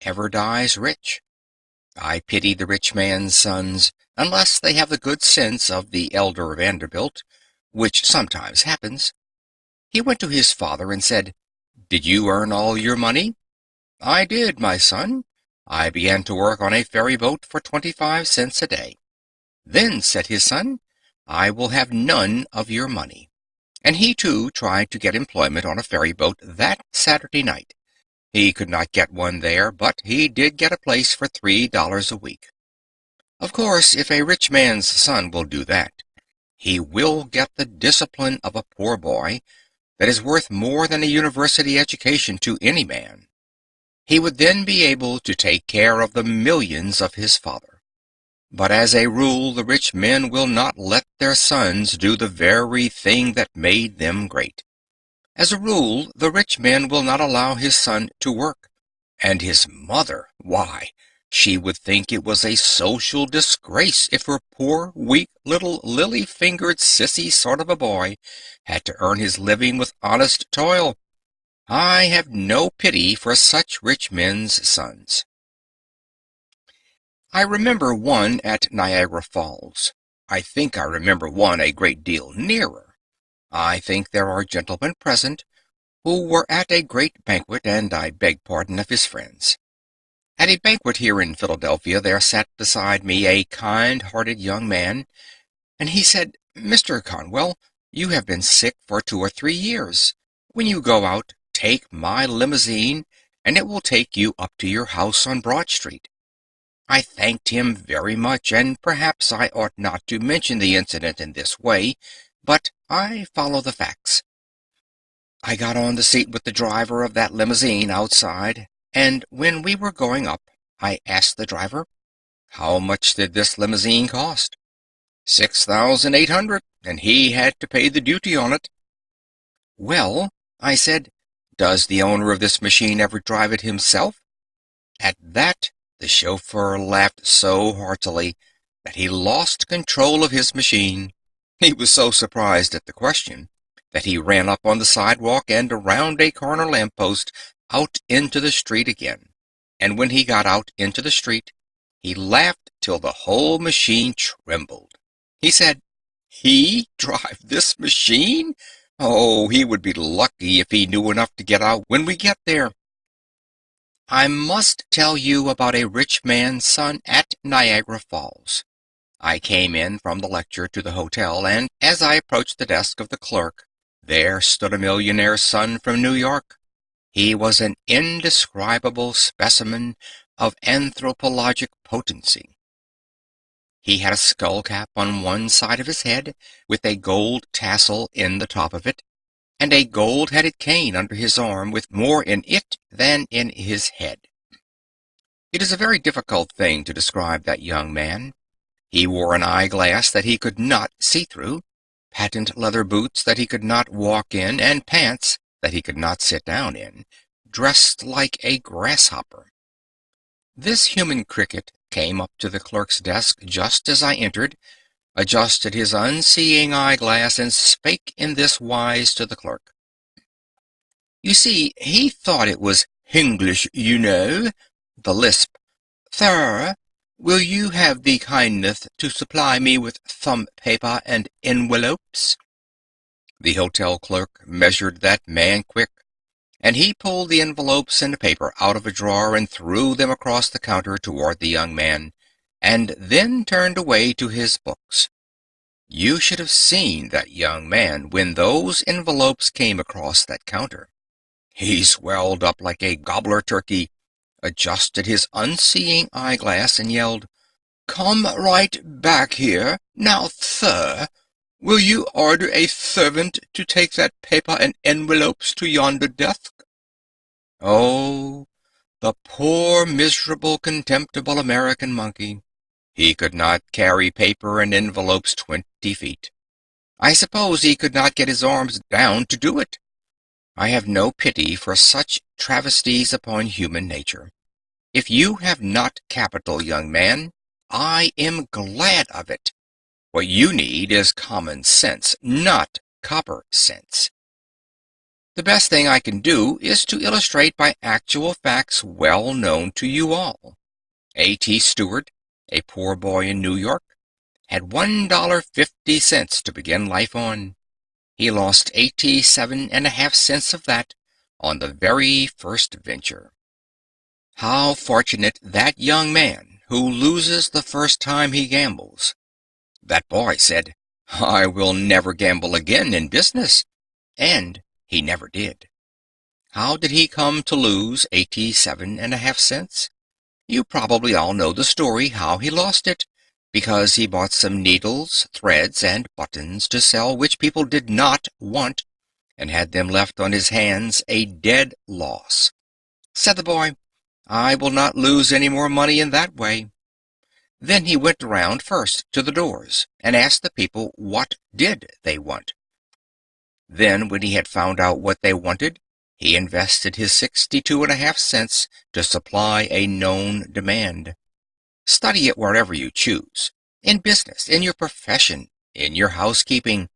ever dies rich. I pity the rich man's sons, unless they have the good sense of the elder Vanderbilt, which sometimes happens. He went to his father and said, Did you earn all your money? I did, my son. I began to work on a ferry boat for 25 cents a day. Then, said his son, I will have none of your money. And he, too, tried to get employment on a ferry boat that Saturday night. He could not get one there, but he did get a place for $3 a week. Of course, if a rich man's son will do that, he will get the discipline of a poor boy that is worth more than a university education to any man. He would then be able to take care of the millions of his father. But as a rule, the rich men will not let their sons do the very thing that made them great. As a rule, the rich man will not allow his son to work. And his mother, why, she would think it was a social disgrace if her poor, weak, little, lily-fingered, sissy sort of a boy had to earn his living with honest toil. I have no pity for such rich men's sons. I remember one at Niagara Falls. I think I remember one a great deal nearer. I think there are gentlemen present who were at a great banquet, and I beg pardon of his friends. At a banquet here in Philadelphia there sat beside me a kind-hearted young man, and he said, Mr. Conwell, you have been sick for 2 or 3 years. When you go out, take my limousine, and it will take you up to your house on Broad Street. I thanked him very much, and perhaps I ought not to mention the incident in this way, but I follow the facts. I got on the seat with the driver of that limousine outside, and when we were going up, I asked the driver, how much did this limousine cost? $6,800, and he had to pay the duty on it. Well, I said, does the owner of this machine ever drive it himself? At that, the chauffeur laughed so heartily that he lost control of his machine. He was so surprised at the question that he ran up on the sidewalk and around a corner lamp-post out into the street again. And when he got out into the street, he laughed till the whole machine trembled. He said, He drive this machine? Oh, he would be lucky if he knew enough to get out when we get there. I must tell you about a rich man's son at Niagara Falls. I came in from the lecture to the hotel, and as I approached the desk of the clerk, there stood a millionaire's son from New York. He was an indescribable specimen of anthropologic potency. He had a skull cap on one side of his head, with a gold tassel in the top of it, and a gold-headed cane under his arm with more in it than in his head. It is a very difficult thing to describe that young man. He wore an eyeglass that he could not see through, patent leather boots that he could not walk in, and pants that he could not sit down in, dressed like a grasshopper. This human cricket came up to the clerk's desk just as I entered, adjusted his unseeing eyeglass, and spake in this wise to the clerk. You see, he thought it was Hinglish, you know, the lisp. Sir, will you have the kindness to supply me with thumb paper and envelopes? The hotel clerk measured that man quick, and he pulled the envelopes and the paper out of a drawer and threw them across the counter toward the young man, and then turned away to his books. You should have seen that young man when those envelopes came across that counter. He swelled up like a gobbler turkey, adjusted his unseeing eyeglass, and yelled, "Come right back here. Now, sir, will you order a servant to take that paper and envelopes to yonder desk?" Oh, the poor, miserable, contemptible American monkey. He could not carry paper and envelopes 20 feet. I suppose he could not get his arms down to do it. I have no pity for such travesties upon human nature. If you have not capital, young man, I am glad of it. What you need is common sense, not copper sense. The best thing I can do is to illustrate by actual facts well known to you all. A.T. Stewart, a poor boy in New York, had $1.50 to begin life on. He lost 87½ cents of that on the very first venture. How fortunate that young man who loses the first time he gambles. That boy said, "I will never gamble again in business," and he never did. How did he come to lose 87½ cents? You probably all know the story how he lost it, because he bought some needles, threads, and buttons to sell which people did not want, and had them left on his hands a dead loss. Said the boy, "I will not lose any more money in that way." Then he went around first to the doors and asked the people what did they want. Then, when he had found out what they wanted, he invested his 62½ cents to supply a known demand. Study it wherever you choose, in business, in your profession, in your housekeeping.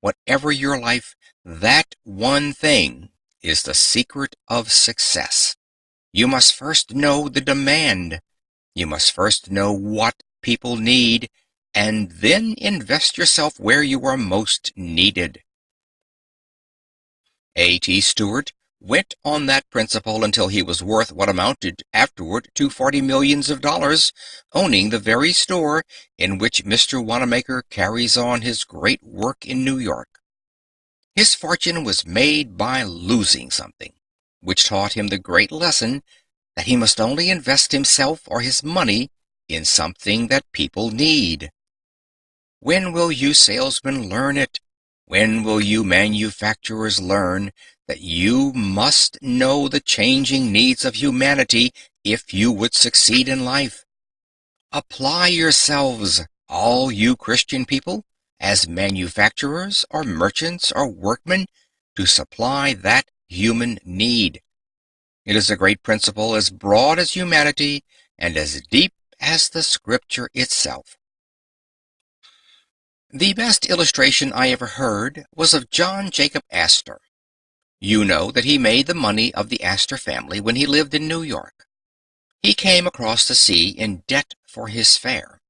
Whatever your life, that one thing is the secret of success. You must first know the demand. You must first know what people need, and then invest yourself where you are most needed. A.T. Stewart went on that principle until he was worth what amounted afterward to $40 millions, owning the very store in which Mr. Wanamaker carries on his great work in New York. His fortune was made by losing something, which taught him the great lesson that he must only invest himself or his money in something that people need. When will you salesmen learn it? When will you manufacturers learn that you must know the changing needs of humanity if you would succeed in life? Apply yourselves, all you Christian people, as manufacturers or merchants or workmen, to supply that human need. It is a great principle as broad as humanity and as deep as the Scripture itself. The best illustration I ever heard was of John Jacob Astor. You know that he made the money of the Astor family when he lived in New York. He came across the sea in debt for his fare.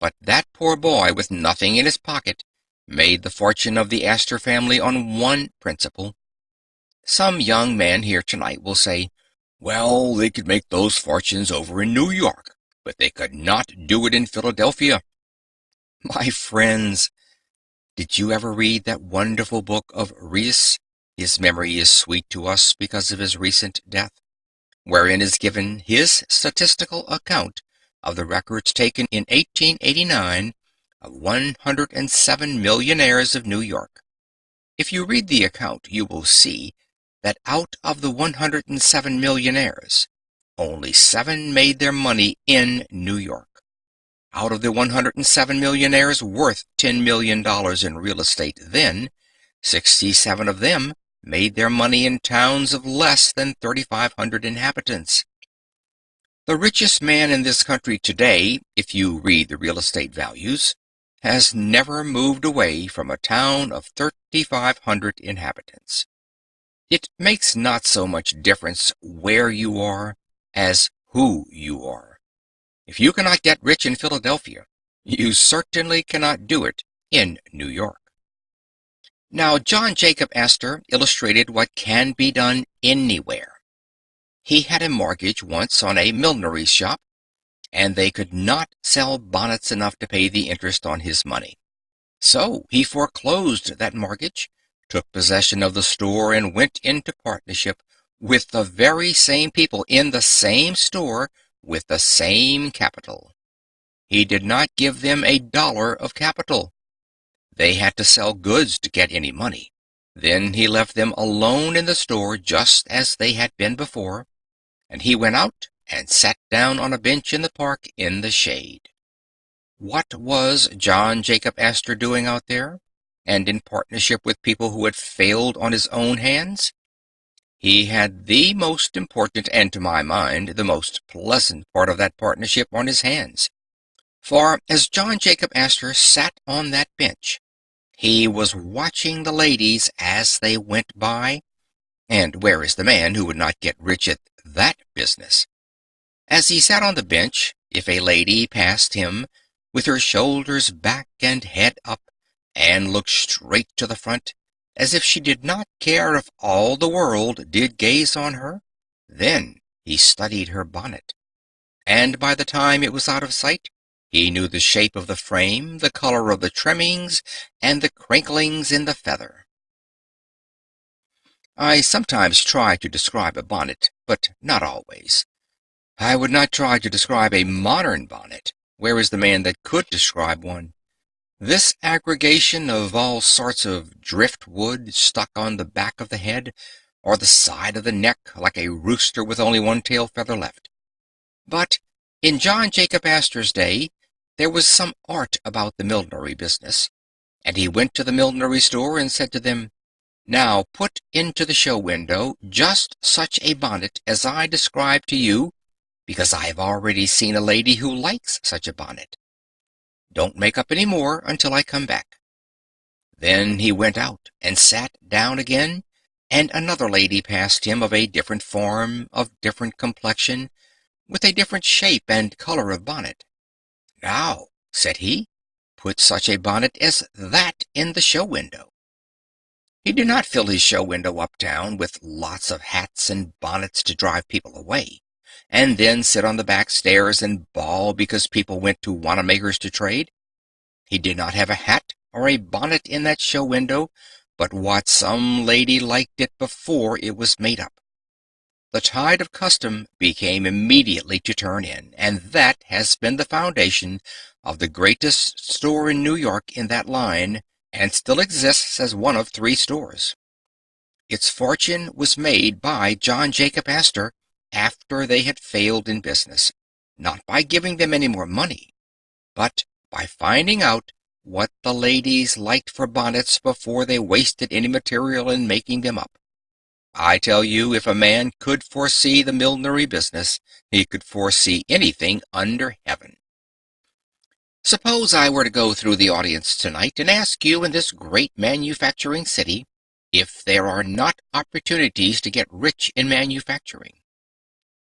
But that poor boy with nothing in his pocket made the fortune of the Astor family on one principle. Some young man here tonight will say, "Well, they could make those fortunes over in New York, but they could not do it in Philadelphia." My friends, did you ever read that wonderful book of Rees? His memory is sweet to us because of his recent death, wherein is given his statistical account of the records taken in 1889 of 107 millionaires of New York. If you read the account, you will see that out of the 107 millionaires, only 7 made their money in New York. Out of the 107 millionaires worth $10 million in real estate then, 67 of them made their money in towns of less than 3,500 inhabitants. The richest man in this country today, if you read the real estate values, has never moved away from a town of 3,500 inhabitants. It makes not so much difference where you are as who you are. If you cannot get rich in Philadelphia, you certainly cannot do it in New York. Now, John Jacob Astor illustrated what can be done anywhere. He had a mortgage once on a millinery shop, and they could not sell bonnets enough to pay the interest on his money. So he foreclosed that mortgage, took possession of the store, and went into partnership with the very same people in the same store with the same capital. He did not give them $1 of capital. They had to sell goods to get any money. Then he left them alone in the store just as they had been before, and he went out and sat down on a bench in the park in the shade. What was John Jacob Astor doing out there, and in partnership with people who had failed on his own hands? He had the most important, and to my mind, the most pleasant part of that partnership on his hands. For as John Jacob Astor sat on that bench, he was watching the ladies as they went by, and where is the man who would not get rich at that business? As he sat on the bench, if a lady passed him, with her shoulders back and head up, and looked straight to the front, as if she did not care if all the world did gaze on her, then he studied her bonnet, and by the time it was out of sight, he knew the shape of the frame, the color of the trimmings, and the crinklings in the feather. I sometimes try to describe a bonnet, but not always. I would not try to describe a modern bonnet. Where is the man that could describe one? This aggregation of all sorts of driftwood stuck on the back of the head, or the side of the neck, like a rooster with only one tail feather left. But in John Jacob Astor's day, there was some art about the millinery business, and he went to the millinery store and said to them, "Now put into the show window just such a bonnet as I described to you, because I have already seen a lady who likes such a bonnet. Don't make up any more until I come back." Then he went out and sat down again, and another lady passed him of a different form, of different complexion, with a different shape and color of bonnet. "Now," said he, "put such a bonnet as that in the show window." He did not fill his show window uptown with lots of hats and bonnets to drive people away, and then sit on the back stairs and bawl because people went to Wanamaker's to trade. He did not have a hat or a bonnet in that show window, but what some lady liked it before it was made up. The tide of custom became immediately to turn in, and that has been the foundation of the greatest store in New York in that line, and still exists as one of 3 stores. Its fortune was made by John Jacob Astor after they had failed in business, not by giving them any more money, but by finding out what the ladies liked for bonnets before they wasted any material in making them up. I tell you, if a man could foresee the millinery business, he could foresee anything under heaven. Suppose I were to go through the audience tonight and ask you in this great manufacturing city if there are not opportunities to get rich in manufacturing.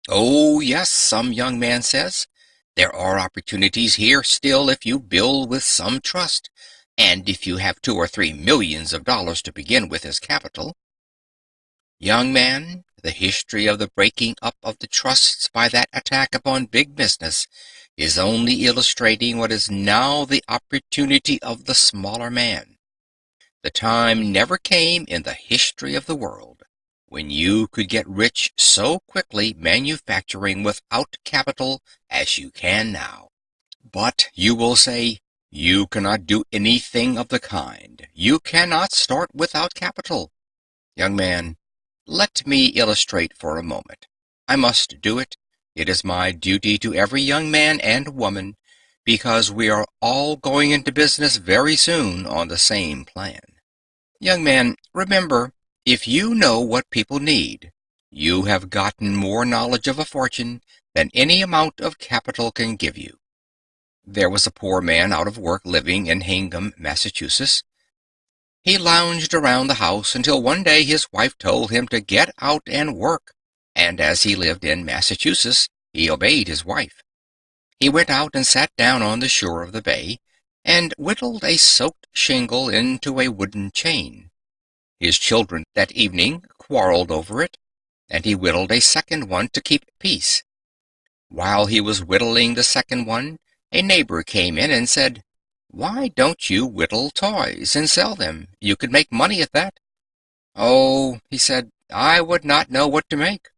"Oh, yes," some young man says, "there are opportunities here still if you build with some trust, and if you have 2 or 3 millions of dollars to begin with as capital." Young man, the history of the breaking up of the trusts by that attack upon big business is only illustrating what is now the opportunity of the smaller man. The time never came in the history of the world when you could get rich so quickly manufacturing without capital as you can now. But you will say, you cannot do anything of the kind. You cannot start without capital. Young man, let me illustrate for a moment. I must do it. It is my duty to every young man and woman, because we are all going into business very soon on the same plan. Young man, remember, if you know what people need, you have gotten more knowledge of a fortune than any amount of capital can give you. There was a poor man out of work living in Hingham, Massachusetts. He lounged around the house until one day his wife told him to get out and work, and as he lived in Massachusetts, he obeyed his wife. He went out and sat down on the shore of the bay, and whittled a soaked shingle into a wooden chain. His children that evening quarreled over it, and he whittled a second one to keep peace. While he was whittling the second one, a neighbor came in and said, "Why don't you whittle toys and sell them? You could make money at that." "Oh," he said, "I would not know what to make."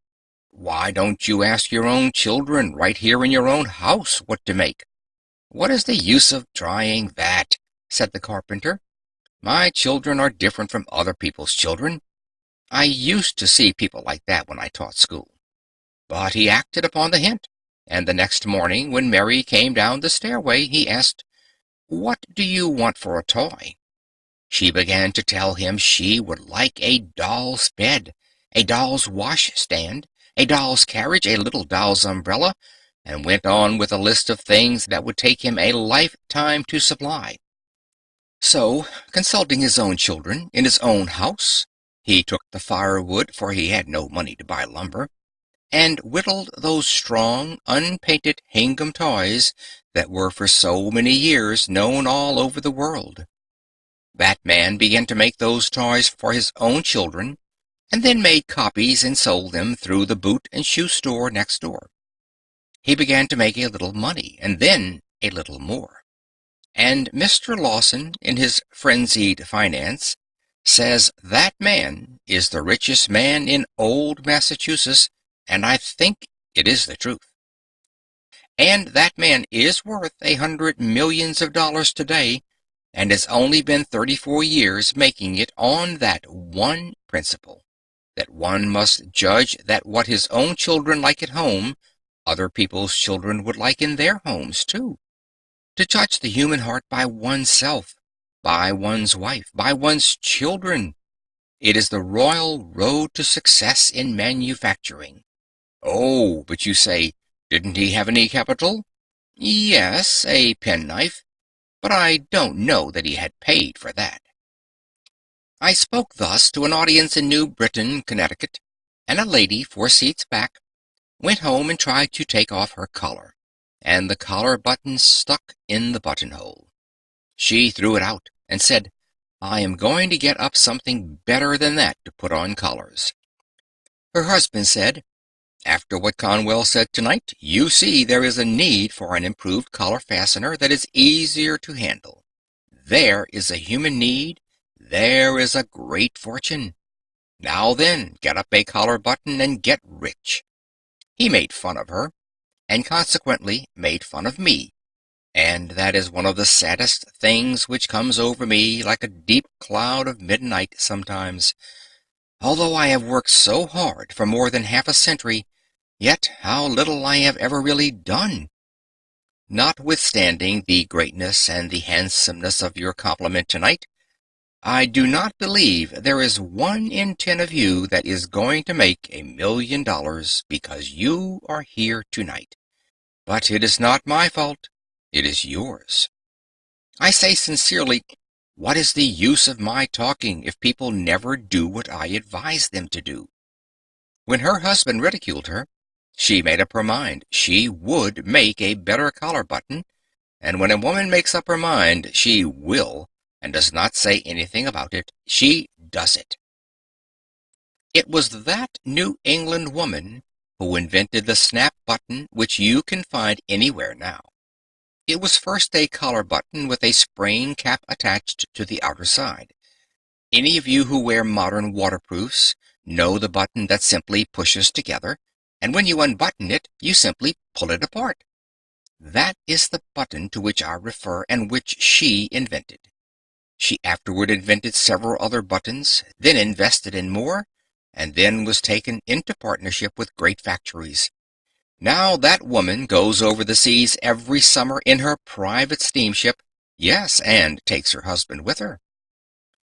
"Why don't you ask your own children right here in your own house what to make?" "What is the use of trying that?" said the carpenter. "My children are different from other people's children. I used to see people like that when I taught school." But he acted upon the hint, and the next morning when Mary came down the stairway, he asked, "What do you want for a toy?" She began to tell him she would like a doll's bed, a doll's wash-stand, a doll's carriage, a little doll's umbrella, and went on with a list of things that would take him a lifetime to supply. So, consulting his own children in his own house, he took the firewood, for he had no money to buy lumber, and whittled those strong, unpainted Hingham toys that were for so many years known all over the world. That man began to make those toys for his own children, and then made copies and sold them through the boot and shoe store next door. He began to make a little money, and then a little more. And Mr. Lawson, in his Frenzied Finance, says that man is the richest man in old Massachusetts, and I think it is the truth. And that man is worth $100 millions today, and has only been 34 years making it on that one principle, that one must judge that what his own children like at home, other people's children would like in their homes too. To judge the human heart by oneself, by one's wife, by one's children. It is the royal road to success in manufacturing. "Oh, but you say, didn't he have any capital?" "Yes, a penknife, but I don't know that he had paid for that." I spoke thus to an audience in New Britain, Connecticut, and a lady 4 seats back went home and tried to take off her collar, and the collar button stuck in the buttonhole. She threw it out and said, "I am going to get up something better than that to put on collars." Her husband said, "After what Conwell said tonight, you see there is a need for an improved collar fastener that is easier to handle. There is a human need, there is a great fortune. Now then, get up a collar button and get rich." He made fun of her, and consequently made fun of me, and that is one of the saddest things which comes over me like a deep cloud of midnight sometimes. Although I have worked so hard for more than half a century, yet how little I have ever really done. Notwithstanding the greatness and the handsomeness of your compliment tonight, I do not believe there is 1 in 10 of you that is going to make $1 million because you are here tonight. But it is not my fault. It is yours. I say sincerely, what is the use of my talking if people never do what I advise them to do? When her husband ridiculed her, she made up her mind she would make a better collar button, and when a woman makes up her mind she will, and does not say anything about it, she does it. It was that New England woman who invented the snap button which you can find anywhere now. It was first a collar button with a spring cap attached to the outer side. Any of you who wear modern waterproofs know the button that simply pushes together, and when you unbutton it, you simply pull it apart. That is the button to which I refer and which she invented. She afterward invented several other buttons, then invested in more, and then was taken into partnership with great factories. Now that woman goes over the seas every summer in her private steamship, yes, and takes her husband with her.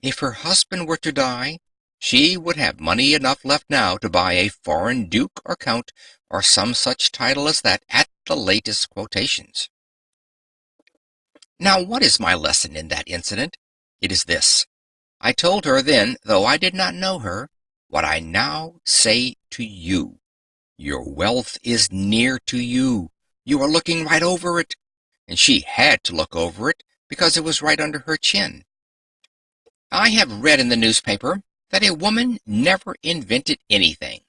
If her husband were to die, she would have money enough left now to buy a foreign duke or count or some such title as that at the latest quotations. Now what is my lesson in that incident? It is this. I told her then, though I did not know her, what I now say to you. Your wealth is near to you. You are looking right over it. And she had to look over it because it was right under her chin. I have read in the newspaper that a woman never invented anything.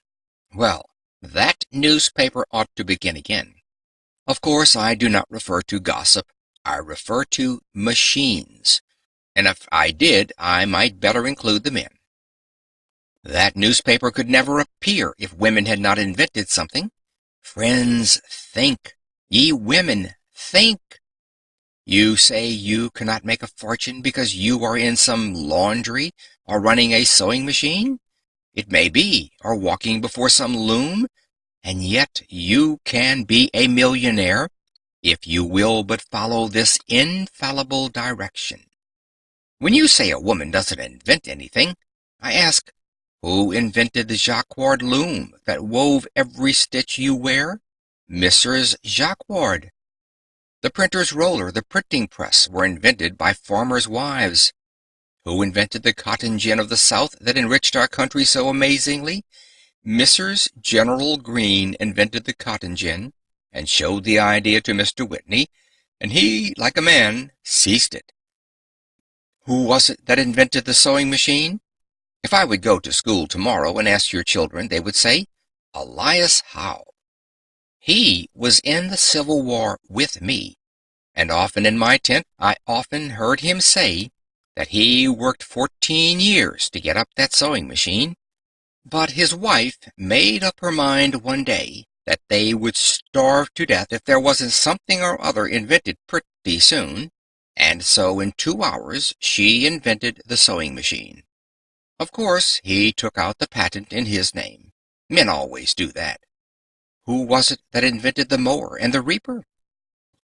Well, that newspaper ought to begin again. Of course, I do not refer to gossip. I refer to machines, and if I did, I might better include the men. That newspaper could never appear if women had not invented something. Friends, think. Ye women, think. You say you cannot make a fortune because you are in some laundry or running a sewing machine? It may be, or walking before some loom, and yet you can be a millionaire if you will but follow this infallible direction. When you say a woman doesn't invent anything, I ask, who invented the jacquard loom that wove every stitch you wear? Mrs. Jacquard. The printer's roller, the printing press were invented by farmers' wives. Who invented the cotton gin of the South that enriched our country so amazingly? Mrs. General Greene invented the cotton gin and showed the idea to Mr. Whitney, and he, like a man, seized it. Who was it that invented the sewing machine? If I would go to school tomorrow and ask your children, they would say, Elias Howe. He was in the Civil War with me, and often in my tent I often heard him say that he worked 14 years to get up that sewing machine, but his wife made up her mind one day that they would starve to death if there wasn't something or other invented pretty soon, and so in 2 hours she invented the sewing machine. Of course, he took out the patent in his name. Men always do that. Who was it that invented the mower and the reaper?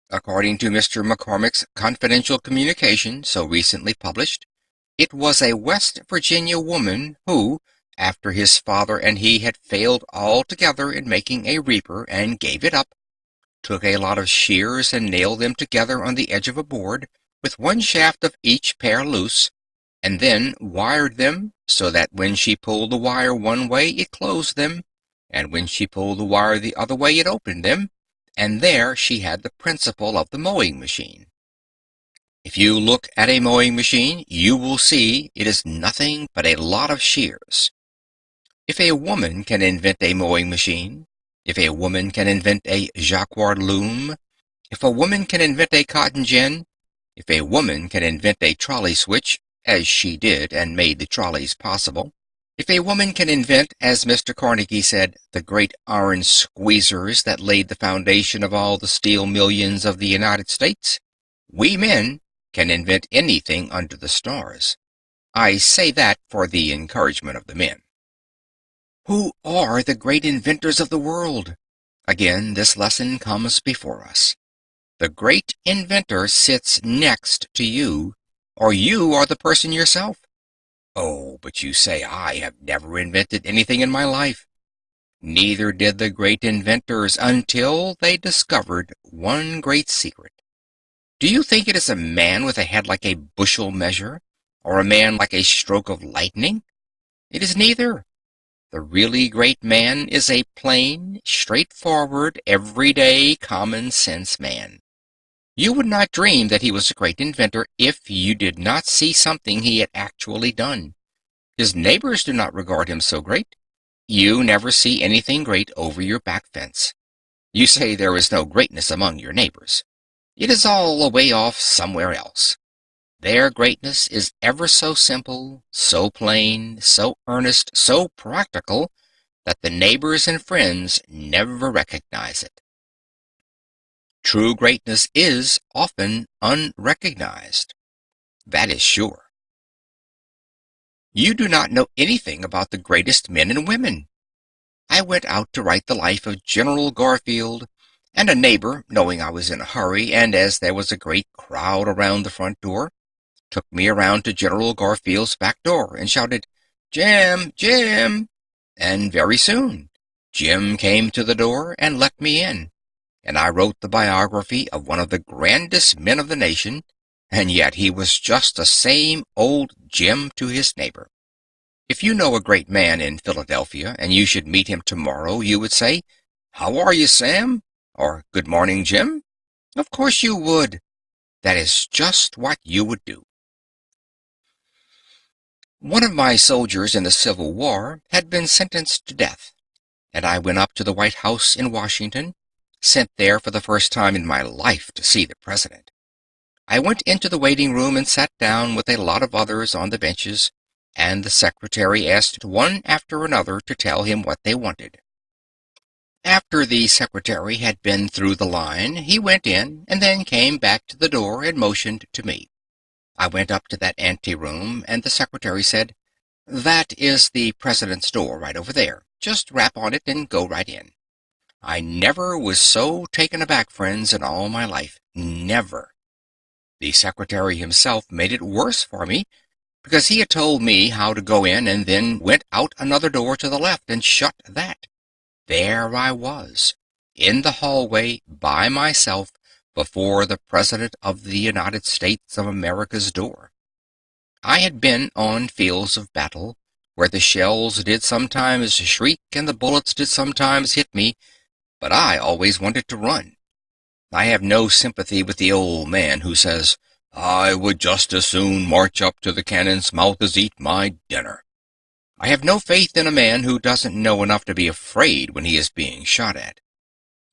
According to Mr. McCormick's confidential communication so recently published, it was a West Virginia woman who, after his father and he had failed altogether in making a reaper and gave it up, took a lot of shears and nailed them together on the edge of a board, with one shaft of each pair loose, and then wired them so that when she pulled the wire one way it closed them, and when she pulled the wire the other way it opened them, and there she had the principle of the mowing machine. If you look at a mowing machine, you will see it is nothing but a lot of shears. If a woman can invent a mowing machine, if a woman can invent a jacquard loom, if a woman can invent a cotton gin, if a woman can invent a trolley switch, as she did and made the trolleys possible, if a woman can invent, as Mr. Carnegie said, the great iron squeezers that laid the foundation of all the steel millions of the United States, we men can invent anything under the stars. I say that for the encouragement of the men. Who are the great inventors of the world? Again, this lesson comes before us. The great inventor sits next to you, or you are the person yourself. Oh, but you say, I have never invented anything in my life. Neither did the great inventors until they discovered one great secret. Do you think it is a man with a head like a bushel measure, or a man like a stroke of lightning? It is neither. The really great man is a plain, straightforward, everyday, common-sense man. You would not dream that he was a great inventor if you did not see something he had actually done. His neighbors do not regard him so great. You never see anything great over your back fence. You say there is no greatness among your neighbors. It is all away off somewhere else. Their greatness is ever so simple, so plain, so earnest, so practical, that the neighbors and friends never recognize it. True greatness is often unrecognized. That is sure. You do not know anything about the greatest men and women. I went out to write the life of General Garfield, and a neighbor, knowing I was in a hurry, and as there was a great crowd around the front door, took me around to General Garfield's back door and shouted, "Jim, Jim!" And very soon, Jim came to the door and let me in, and I wrote the biography of one of the grandest men of the nation, and yet he was just the same old Jim to his neighbor. If you know a great man in Philadelphia, and you should meet him tomorrow, you would say, "How are you, Sam?" or "Good morning, Jim." Of course you would. That is just what you would do. One of my soldiers in the Civil War had been sentenced to death, and I went up to the White House in Washington, sent there for the first time in my life to see the President. I went into the waiting room and sat down with a lot of others on the benches, and the secretary asked one after another to tell him what they wanted. After the secretary had been through the line, he went in and then came back to the door and motioned to me. I went up to that anteroom, and the secretary said, "That is the president's door right over there. Just rap on it and go right in." I never was so taken aback, friends, in all my life. Never. The secretary himself made it worse for me, because he had told me how to go in and then went out another door to the left and shut that. There I was, in the hallway, by myself, before the President of the United States of America's door. I had been on fields of battle, where the shells did sometimes shriek and the bullets did sometimes hit me, but I always wanted to run. I have no sympathy with the old man who says, "I would just as soon march up to the cannon's mouth as eat my dinner." I have no faith in a man who doesn't know enough to be afraid when he is being shot at.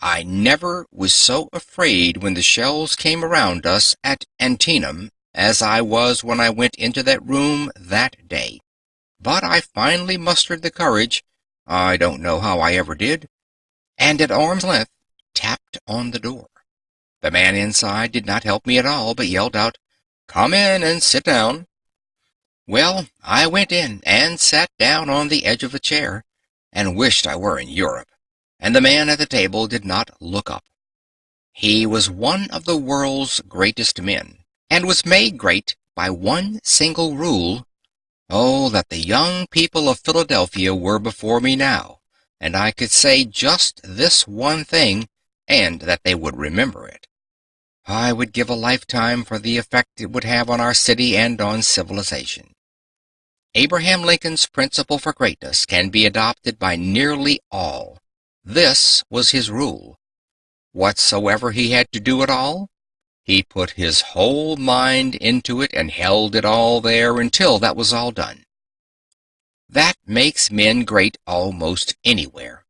I never was so afraid when the shells came around us at Antietam as I was when I went into that room that day. But I finally mustered the courage, I don't know how I ever did, and at arm's length tapped on the door. The man inside did not help me at all, but yelled out, "Come in and sit down." Well, I went in and sat down on the edge of a chair, and wished I were in Europe, and the man at the table did not look up. He was one of the world's greatest men, and was made great by one single rule. Oh, that the young people of Philadelphia were before me now, and I could say just this one thing, and that they would remember it. I would give a lifetime for the effect it would have on our city and on civilization. Abraham Lincoln's principle for greatness can be adopted by nearly all. This was his rule. Whatsoever he had to do at all, he put his whole mind into it and held it all there until that was all done. That makes men great almost anywhere.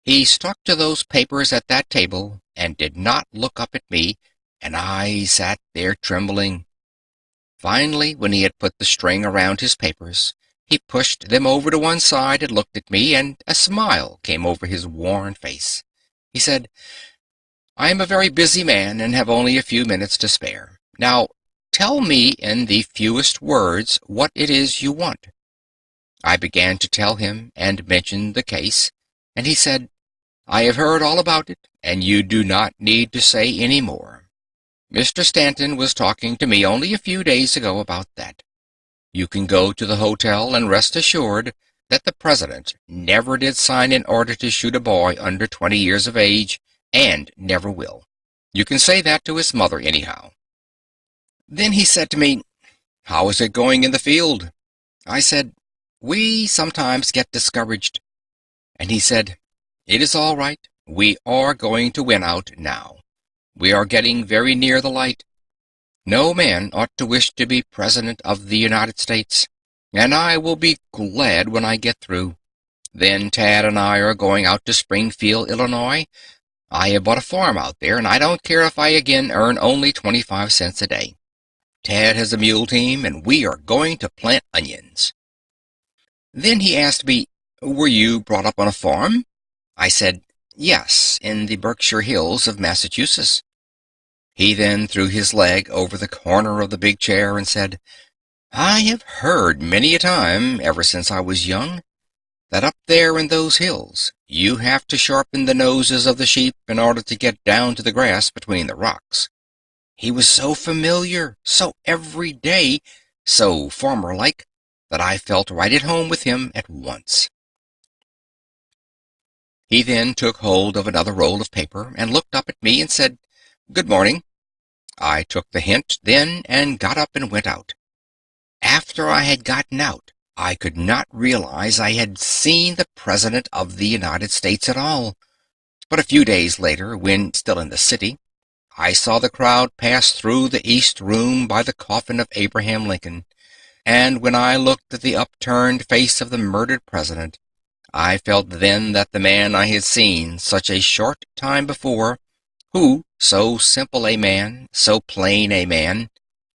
He stuck to those papers at that table and did not look up at me, and I sat there trembling. Finally, when he had put the string around his papers, he pushed them over to one side and looked at me, and a smile came over his worn face. He said, "I am a very busy man and have only a few minutes to spare. Now, tell me in the fewest words what it is you want." I began to tell him and mentioned the case, and he said, "I have heard all about it, and you do not need to say any more. Mr. Stanton was talking to me only a few days ago about that. You can go to the hotel and rest assured that the President never did sign an order to shoot a boy under 20 years of age, and never will. You can say that to his mother anyhow." Then he said to me, "How is it going in the field?" I said, "We sometimes get discouraged." And he said, "It is all right. We are going to win out now. We are getting very near the light. No man ought to wish to be President of the United States, and I will be glad when I get through. Then Tad and I are going out to Springfield, Illinois. I have bought a farm out there, and I don't care if I again earn only 25 cents a day. Tad has a mule team, and we are going to plant onions." Then he asked me, "Were you brought up on a farm?" I said, "Yes, in the Berkshire Hills of Massachusetts." He then threw his leg over the corner of the big chair and said, "I have heard many a time, ever since I was young, that up there in those hills you have to sharpen the noses of the sheep in order to get down to the grass between the rocks." He was so familiar, so everyday, so farmer-like, that I felt right at home with him at once. He then took hold of another roll of paper and looked up at me and said, "Good morning." I took the hint then and got up and went out. After I had gotten out, I could not realize I had seen the President of the United States at all. But a few days later, when still in the city, I saw the crowd pass through the East Room by the coffin of Abraham Lincoln, and when I looked at the upturned face of the murdered President, I felt then that the man I had seen such a short time before, who so simple a man, so plain a man,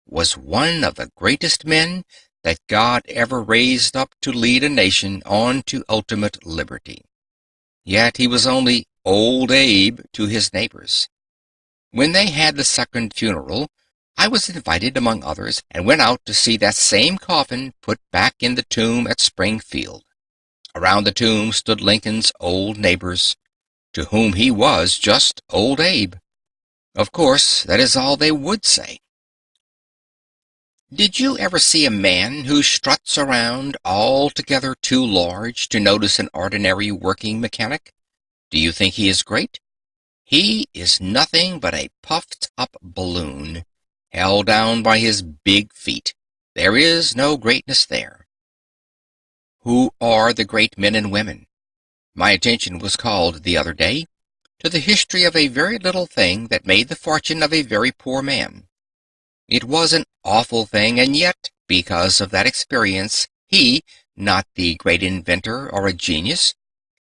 was one of the greatest men that God ever raised up to lead a nation on to ultimate liberty. Yet he was only Old Abe to his neighbors. When they had the second funeral, I was invited, among others, and went out to see that same coffin put back in the tomb at Springfield. Around the tomb stood Lincoln's old neighbors, to whom he was just Old Abe. Of course, that is all they would say. Did you ever see a man who struts around altogether too large to notice an ordinary working mechanic? Do you think he is great? He is nothing but a puffed-up balloon, held down by his big feet. There is no greatness there. Who are the great men and women? My attention was called the other day to the history of a very little thing that made the fortune of a very poor man. It was an awful thing, and yet, because of that experience, he, not the great inventor or a genius,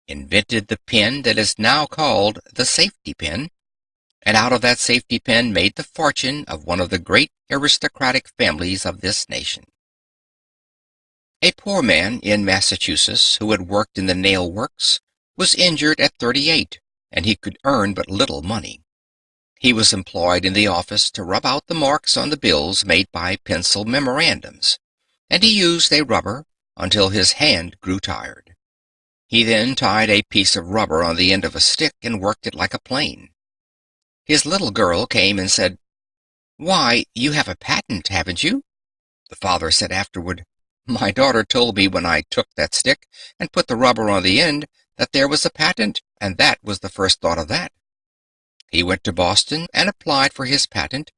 invented the pen that is now called the safety pin, and out of that safety pin made the fortune of one of the great aristocratic families of this nation. A poor man in Massachusetts who had worked in the nail works was injured at 38, and he could earn but little money. He was employed in the office to rub out the marks on the bills made by pencil memorandums, and he used a rubber until his hand grew tired. He then tied a piece of rubber on the end of a stick and worked it like a plane. His little girl came and said, "Why, you have a patent, haven't you?" The father said afterward, "My daughter told me when I took that stick and put the rubber on the end that there was a patent, and that was the first thought of that." He went to Boston and applied for his patent,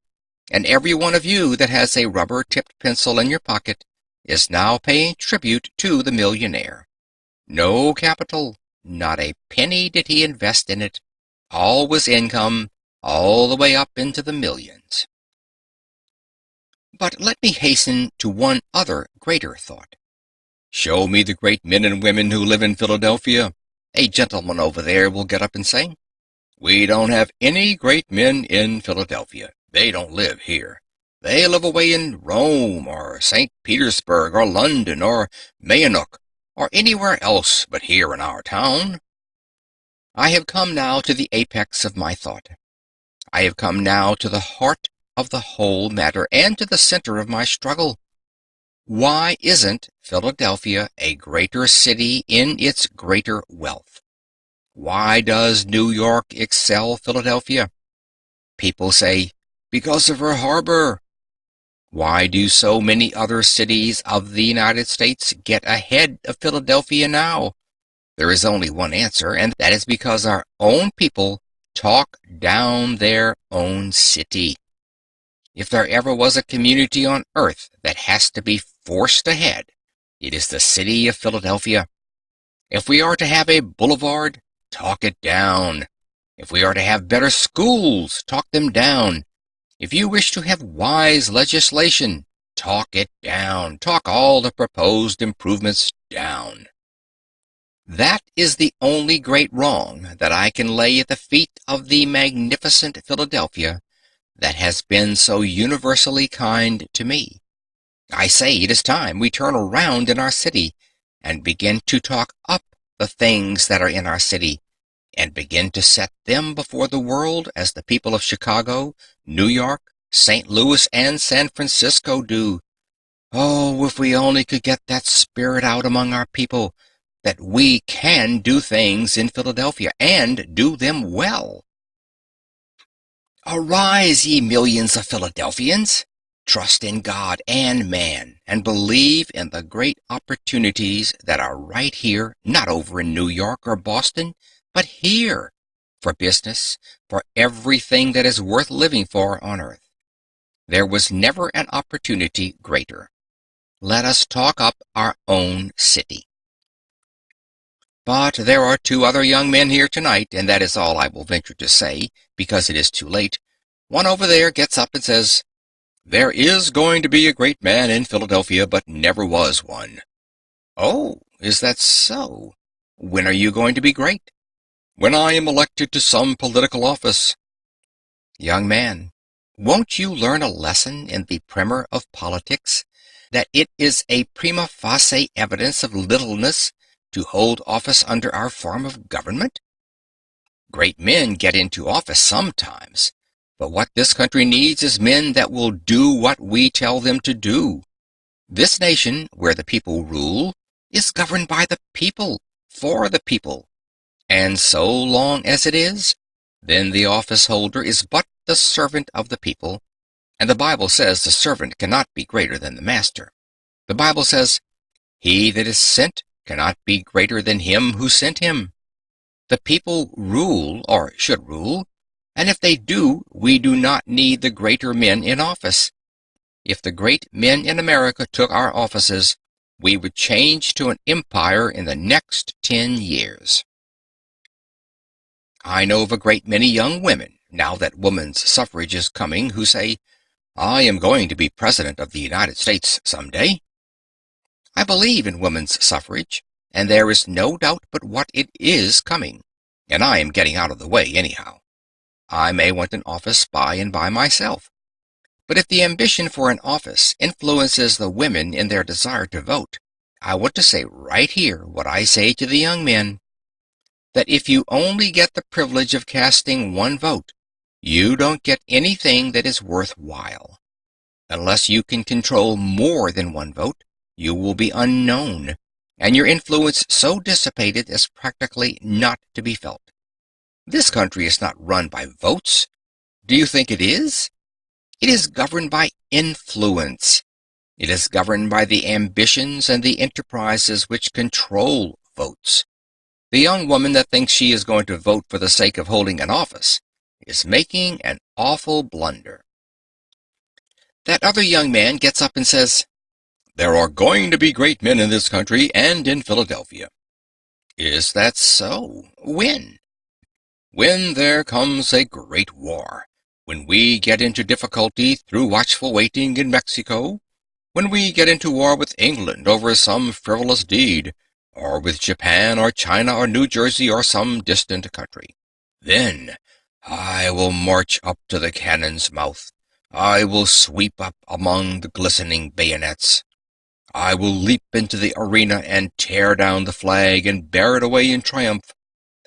and every one of you that has a rubber-tipped pencil in your pocket is now paying tribute to the millionaire. No capital, not a penny did he invest in it. All was income, all the way up into the millions. But let me hasten to one other greater thought. Show me the great men and women who live in Philadelphia. A gentleman over there will get up and say, "We don't have any great men in Philadelphia. They don't live here. They live away in Rome, or St. Petersburg, or London, or Mayanook, or anywhere else but here in our town." I have come now to the apex of my thought. I have come now to the heart of the whole matter, and to the center of my struggle. Why isn't Philadelphia a greater city in its greater wealth? Why does New York excel Philadelphia? People say, because of her harbor. Why do so many other cities of the United States get ahead of Philadelphia now? There is only one answer, and that is because our own people talk down their own city. If there ever was a community on earth that has to be forced ahead, it is the city of Philadelphia. If we are to have a boulevard, talk it down. If we are to have better schools, talk them down. If you wish to have wise legislation, talk it down. Talk all the proposed improvements down. That is the only great wrong that I can lay at the feet of the magnificent Philadelphia that has been so universally kind to me. I say it is time we turn around in our city and begin to talk up the things that are in our city, and begin to set them before the world as the people of Chicago, New York, St. Louis, and San Francisco do. Oh, if we only could get that spirit out among our people, that we can do things in Philadelphia, and do them well. Arise, ye millions of Philadelphians! Trust in God and man, and believe in the great opportunities that are right here, not over in New York or Boston, but here, for business, for everything that is worth living for on earth. There was never an opportunity greater. Let us talk up our own city. But there are two other young men here tonight, and that is all I will venture to say, because it is too late. One over there gets up and says, "There is going to be a great man in Philadelphia, but never was one." Oh, is that so? When are you going to be great? When I am elected to some political office. Young man, won't you learn a lesson in the primer of politics, that it is a prima facie evidence of littleness to hold office under our form of government? Great men get into office sometimes, but what this country needs is men that will do what we tell them to do. This nation, where the people rule, is governed by the people, for the people. And so long as it is, then the office holder is but the servant of the people, and the Bible says the servant cannot be greater than the master. The Bible says, "He that is sent cannot be greater than him who sent him." The people rule, or should rule, and if they do, we do not need the greater men in office. If the great men in America took our offices, we would change to an empire in the next 10 years. I know of a great many young women, now that woman's suffrage is coming, who say, "I am going to be President of the United States some day." I believe in women's suffrage, and there is no doubt but what it is coming, and I am getting out of the way anyhow. I may want an office by and by myself. But if the ambition for an office influences the women in their desire to vote, I want to say right here what I say to the young men, that if you only get the privilege of casting one vote, you don't get anything that is worthwhile. Unless you can control more than one vote, you will be unknown, and your influence so dissipated as practically not to be felt. This country is not run by votes. Do you think it is? It is governed by influence. It is governed by the ambitions and the enterprises which control votes. The young woman that thinks she is going to vote for the sake of holding an office is making an awful blunder. That other young man gets up and says, "There are going to be great men in this country and in Philadelphia." Is that so? When? When there comes a great war. When we get into difficulty through watchful waiting in Mexico, when we get into war with England over some frivolous deed, or with Japan or China or New Jersey or some distant country, then I will march up to the cannon's mouth. I will sweep up among the glistening bayonets. I will leap into the arena and tear down the flag and bear it away in triumph.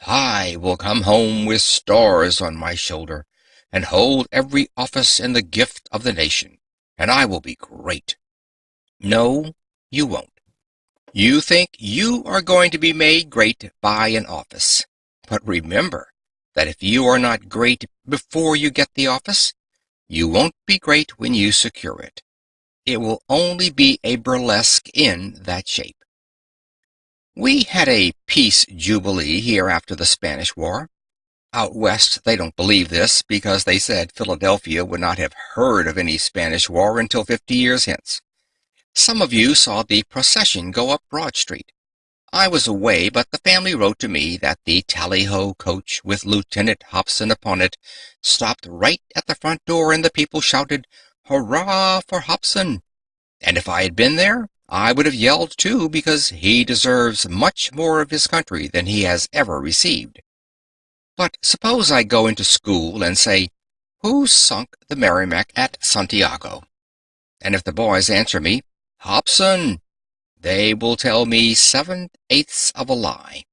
I will come home with stars on my shoulder, and hold every office in the gift of the nation, and I will be great. No, you won't. You think you are going to be made great by an office. But remember that if you are not great before you get the office, you won't be great when you secure it. It will only be a burlesque in that shape. We had a peace jubilee here after the Spanish War. Out west they don't believe this, because they said Philadelphia would not have heard of any Spanish War until 50 years hence. Some of you saw the procession go up Broad Street. I was away, but the family wrote to me that the tally-ho coach with Lieutenant Hobson upon it stopped right at the front door, and the people shouted, "Hurrah for Hobson!" And if I had been there, I would have yelled too, because he deserves much more of his country than he has ever received. But suppose I go into school and say, "Who sunk the Merrimac at Santiago?" And if the boys answer me, "Hobson," they will tell me 7/8 of a lie.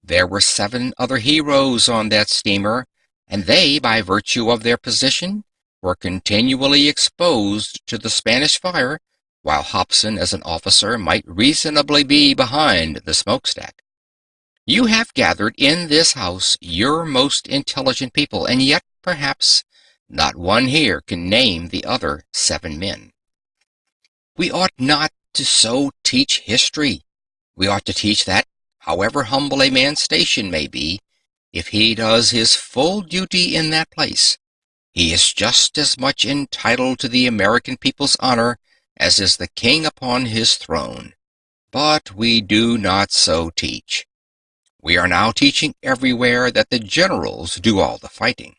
There were 7 other heroes on that steamer, and they, by virtue of their position, were continually exposed to the Spanish fire, while Hobson as an officer might reasonably be behind the smokestack. You have gathered in this house your most intelligent people, and yet, perhaps, not one here can name the other 7 men. We ought not to so teach history. We ought to teach that, however humble a man's station may be, if he does his full duty in that place, he is just as much entitled to the American people's honor as is the king upon his throne. But we do not so teach. We are now teaching everywhere that the generals do all the fighting.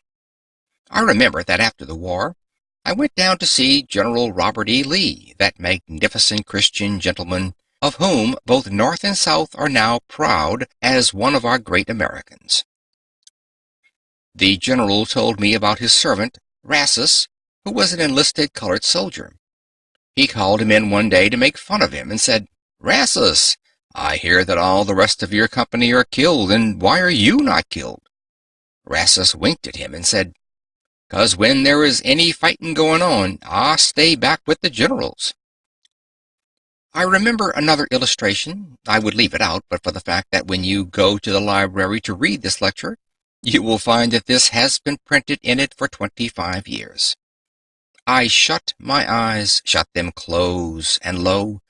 I remember that after the war, I went down to see General Robert E. Lee, that magnificent Christian gentleman, of whom both North and South are now proud as one of our great Americans. The general told me about his servant, Rassus, who was an enlisted colored soldier. He called him in one day to make fun of him and said, "Rassus, I hear that all the rest of your company are killed, and why are you not killed?" Rassus winked at him and said, "'Cause when there is any fighting going on, I stay back with the generals." I remember another illustration. I would leave it out, but for the fact that when you go to the library to read this lecture, you will find that this has been printed in it for 25 years. I shut my eyes, shut them close, and lo,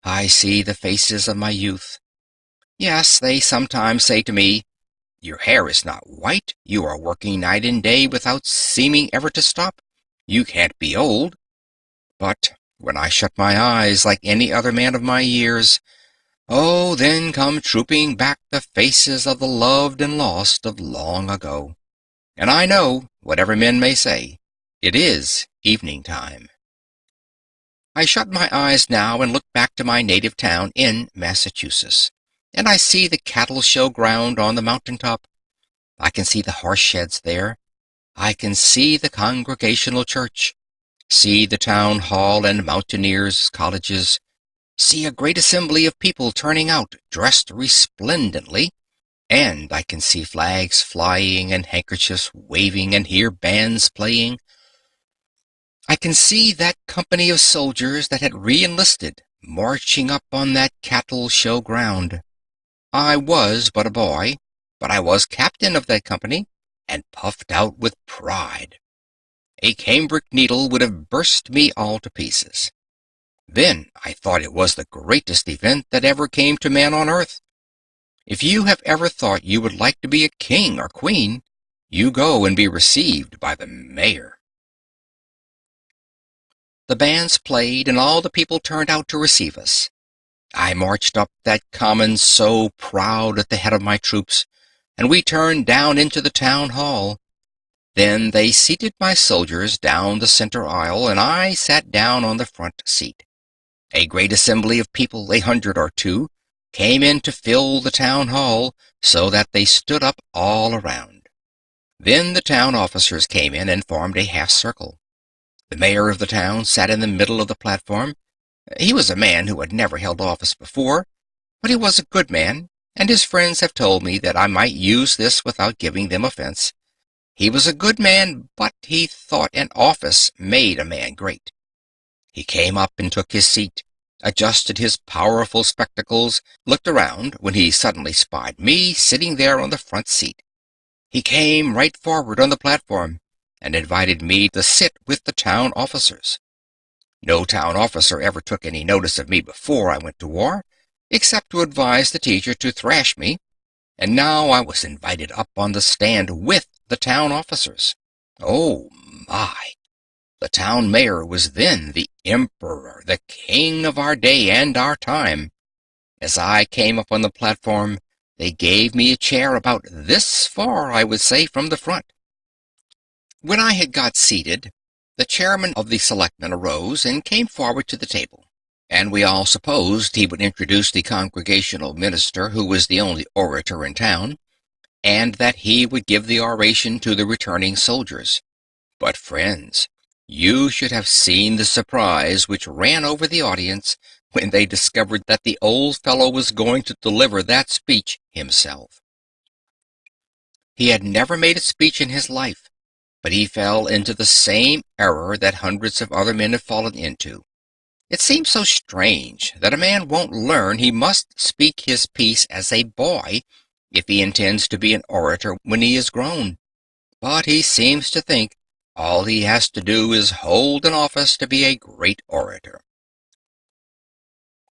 I see the faces of my youth. Yes, they sometimes say to me, "Your hair is not white. You are working night and day without seeming ever to stop. You can't be old." But when I shut my eyes like any other man of my years, oh, then come trooping back the faces of the loved and lost of long ago. And I know, whatever men may say, it is evening time. I shut my eyes now and look back to my native town in Massachusetts, and I see the cattle show ground on the mountain top. I can see the horse sheds there. I can see the Congregational Church, see the town hall and mountaineers' colleges, see a great assembly of people turning out, dressed resplendently, and I can see flags flying and handkerchiefs waving and hear bands playing. I can see that company of soldiers that had re-enlisted marching up on that cattle show ground. I was but a boy, but I was captain of that company, and puffed out with pride. A cambric needle would have burst me all to pieces. Then I thought it was the greatest event that ever came to man on earth. If you have ever thought you would like to be a king or queen, you go and be received by the mayor. The bands played, and all the people turned out to receive us. I marched up that common so proud at the head of my troops, and we turned down into the town hall. Then they seated my soldiers down the center aisle, and I sat down on the front seat. A great assembly of people, 100 or 2, came in to fill the town hall, so that they stood up all around. Then the town officers came in and formed a half circle. The mayor of the town sat in the middle of the platform. He was a man who had never held office before, but he was a good man, and his friends have told me that I might use this without giving them offense. He was a good man, but he thought an office made a man great. He came up and took his seat, adjusted his powerful spectacles, looked around when he suddenly spied me sitting there on the front seat. He came right forward on the platform and invited me to sit with the town officers. No town officer ever took any notice of me before I went to war, except to advise the teacher to thrash me, and now I was invited up on the stand with the town officers. Oh, my! The town mayor was then the emperor, the king of our day and our time. As I came up on the platform, they gave me a chair about this far, I would say, from the front. When I had got seated, the chairman of the selectmen arose and came forward to the table, and we all supposed he would introduce the congregational minister, who was the only orator in town, and that he would give the oration to the returning soldiers. But, friends, you should have seen the surprise which ran over the audience when they discovered that the old fellow was going to deliver that speech himself. He had never made a speech in his life, but he fell into the same error that hundreds of other men have fallen into. It seems so strange that a man won't learn he must speak his piece as a boy if he intends to be an orator when he is grown. But he seems to think all he has to do is hold an office to be a great orator.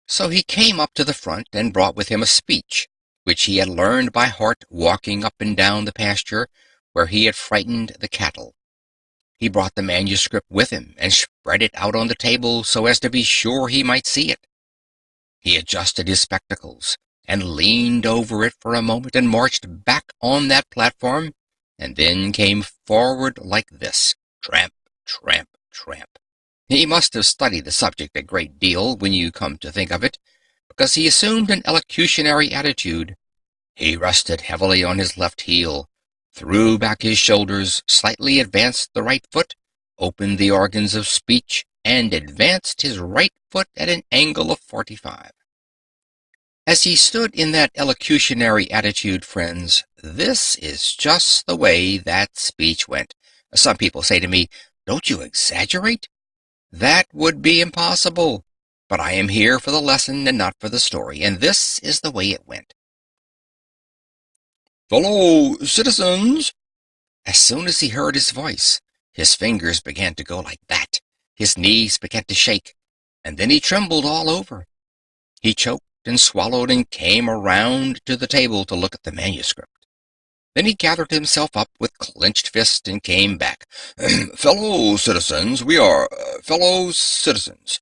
So he came up to the front and brought with him a speech, which he had learned by heart walking up and down the pasture where he had frightened the cattle. He brought the manuscript with him and spread it out on the table so as to be sure he might see it. He adjusted his spectacles and leaned over it for a moment and marched back on that platform, and then came forward like this: tramp, tramp, tramp. He must have studied the subject a great deal, when you come to think of it, because he assumed an elocutionary attitude. He rested heavily on his left heel, threw back his shoulders, slightly advanced the right foot, opened the organs of speech, and advanced his right foot at an angle of 45. As he stood in that elocutionary attitude, friends, this is just the way that speech went. Some people say to me, "Don't you exaggerate?" That would be impossible. But I am here for the lesson and not for the story, and this is the way it went. "Fellow citizens!" As soon as he heard his voice, his fingers began to go like that. His knees began to shake, and then he trembled all over. He choked and swallowed and came around to the table to look at the manuscript. Then he gathered himself up with clenched fist and came back. "Fellow citizens, fellow citizens,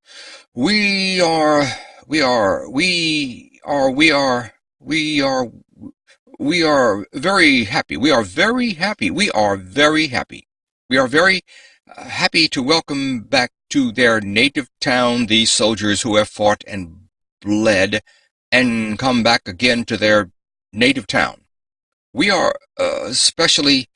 we are, we are, we are, we are, we are, we are very happy. We are very happy. We are very happy. We are very happy to welcome back to their native town these soldiers who have fought and bled and come back again to their native town. We are especially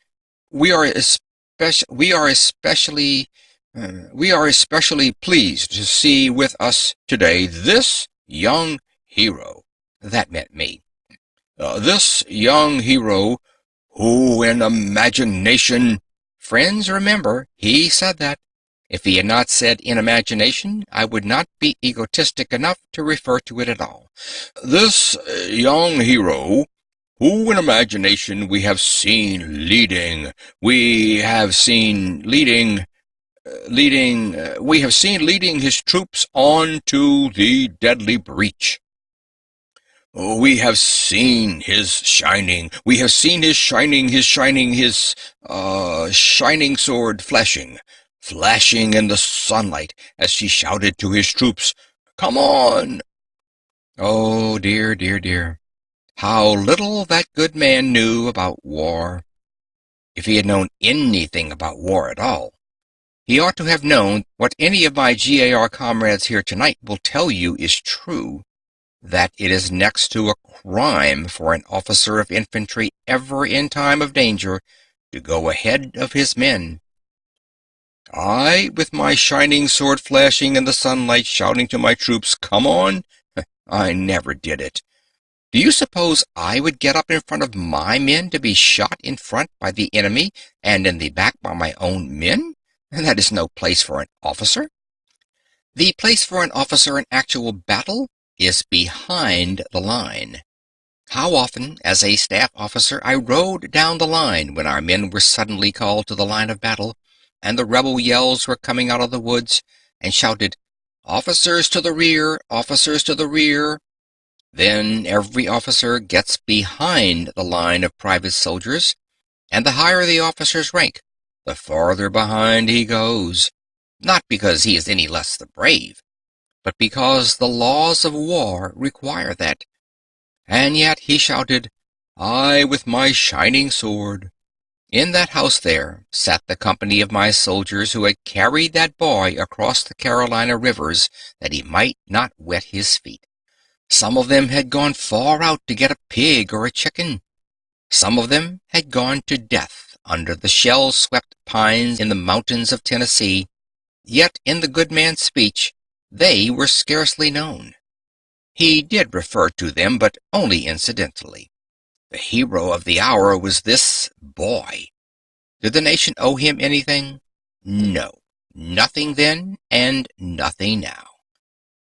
pleased to see with us today this young hero." That meant me. "This young hero who in imagination—" Friends, remember, he said that. If he had not said in imagination, I would not be egotistic enough to refer to it at all. "This young hero who in imagination we have seen leading his troops on to the deadly breach. We have seen his shining sword flashing in the sunlight as she shouted to his troops, 'Come on!' Oh, dear, dear, dear. How little that good man knew about war. If he had known anything about war at all, he ought to have known what any of my GAR comrades here tonight will tell you is true, that it is next to a crime for an officer of infantry ever in time of danger to go ahead of his men. I, with my shining sword flashing in the sunlight, shouting to my troops, 'Come on!' I never did it. Do you suppose I would get up in front of my men to be shot in front by the enemy and in the back by my own men? That is no place for an officer. The place for an officer in actual battle is behind the line. How often, as a staff officer, I rode down the line when our men were suddenly called to the line of battle, and the rebel yells were coming out of the woods, and shouted, 'Officers to the rear! Officers to the rear!' Then every officer gets behind the line of private soldiers, and the higher the officer's rank, the farther behind he goes, not because he is any less the brave, but because the laws of war require that. And yet he shouted, 'I with my shining sword.' In that house there sat the company of my soldiers who had carried that boy across the Carolina rivers that he might not wet his feet. Some of them had gone far out to get a pig or a chicken. Some of them had gone to death under the shell-swept pines in the mountains of Tennessee, yet in the good man's speech they were scarcely known. He did refer to them, but only incidentally. The hero of the hour was this boy. Did the nation owe him anything? No. Nothing then, and nothing now.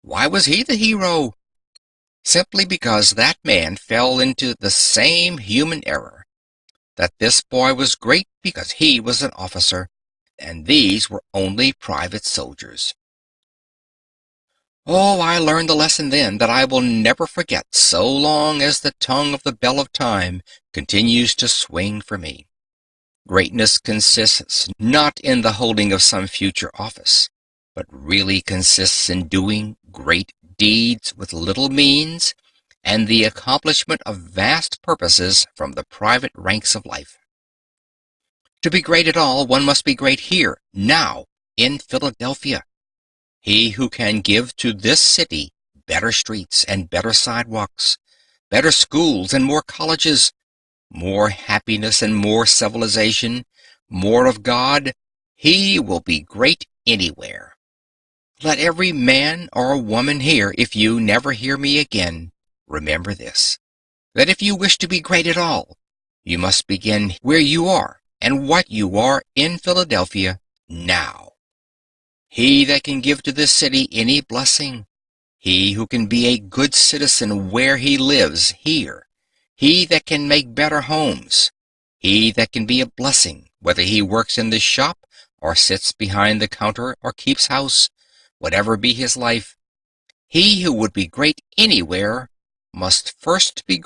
Why was he the hero? Simply because that man fell into the same human error, that this boy was great because he was an officer, and these were only private soldiers. Oh, I learned the lesson then that I will never forget so long as the tongue of the bell of time continues to swing for me. Greatness consists not in the holding of some future office, but really consists in doing great deeds with little means and the accomplishment of vast purposes from the private ranks of life. To be great at all, one must be great here, now, in Philadelphia. He who can give to this city better streets and better sidewalks, better schools and more colleges, more happiness and more civilization, more of God, he will be great anywhere. Let every man or woman here, if you never hear me again, remember this, that if you wish to be great at all, you must begin where you are and what you are in Philadelphia now. He that can give to this city any blessing, he who can be a good citizen where he lives here, he that can make better homes, he that can be a blessing, whether he works in the shop or sits behind the counter or keeps house, whatever be his life, he who would be great anywhere must first be great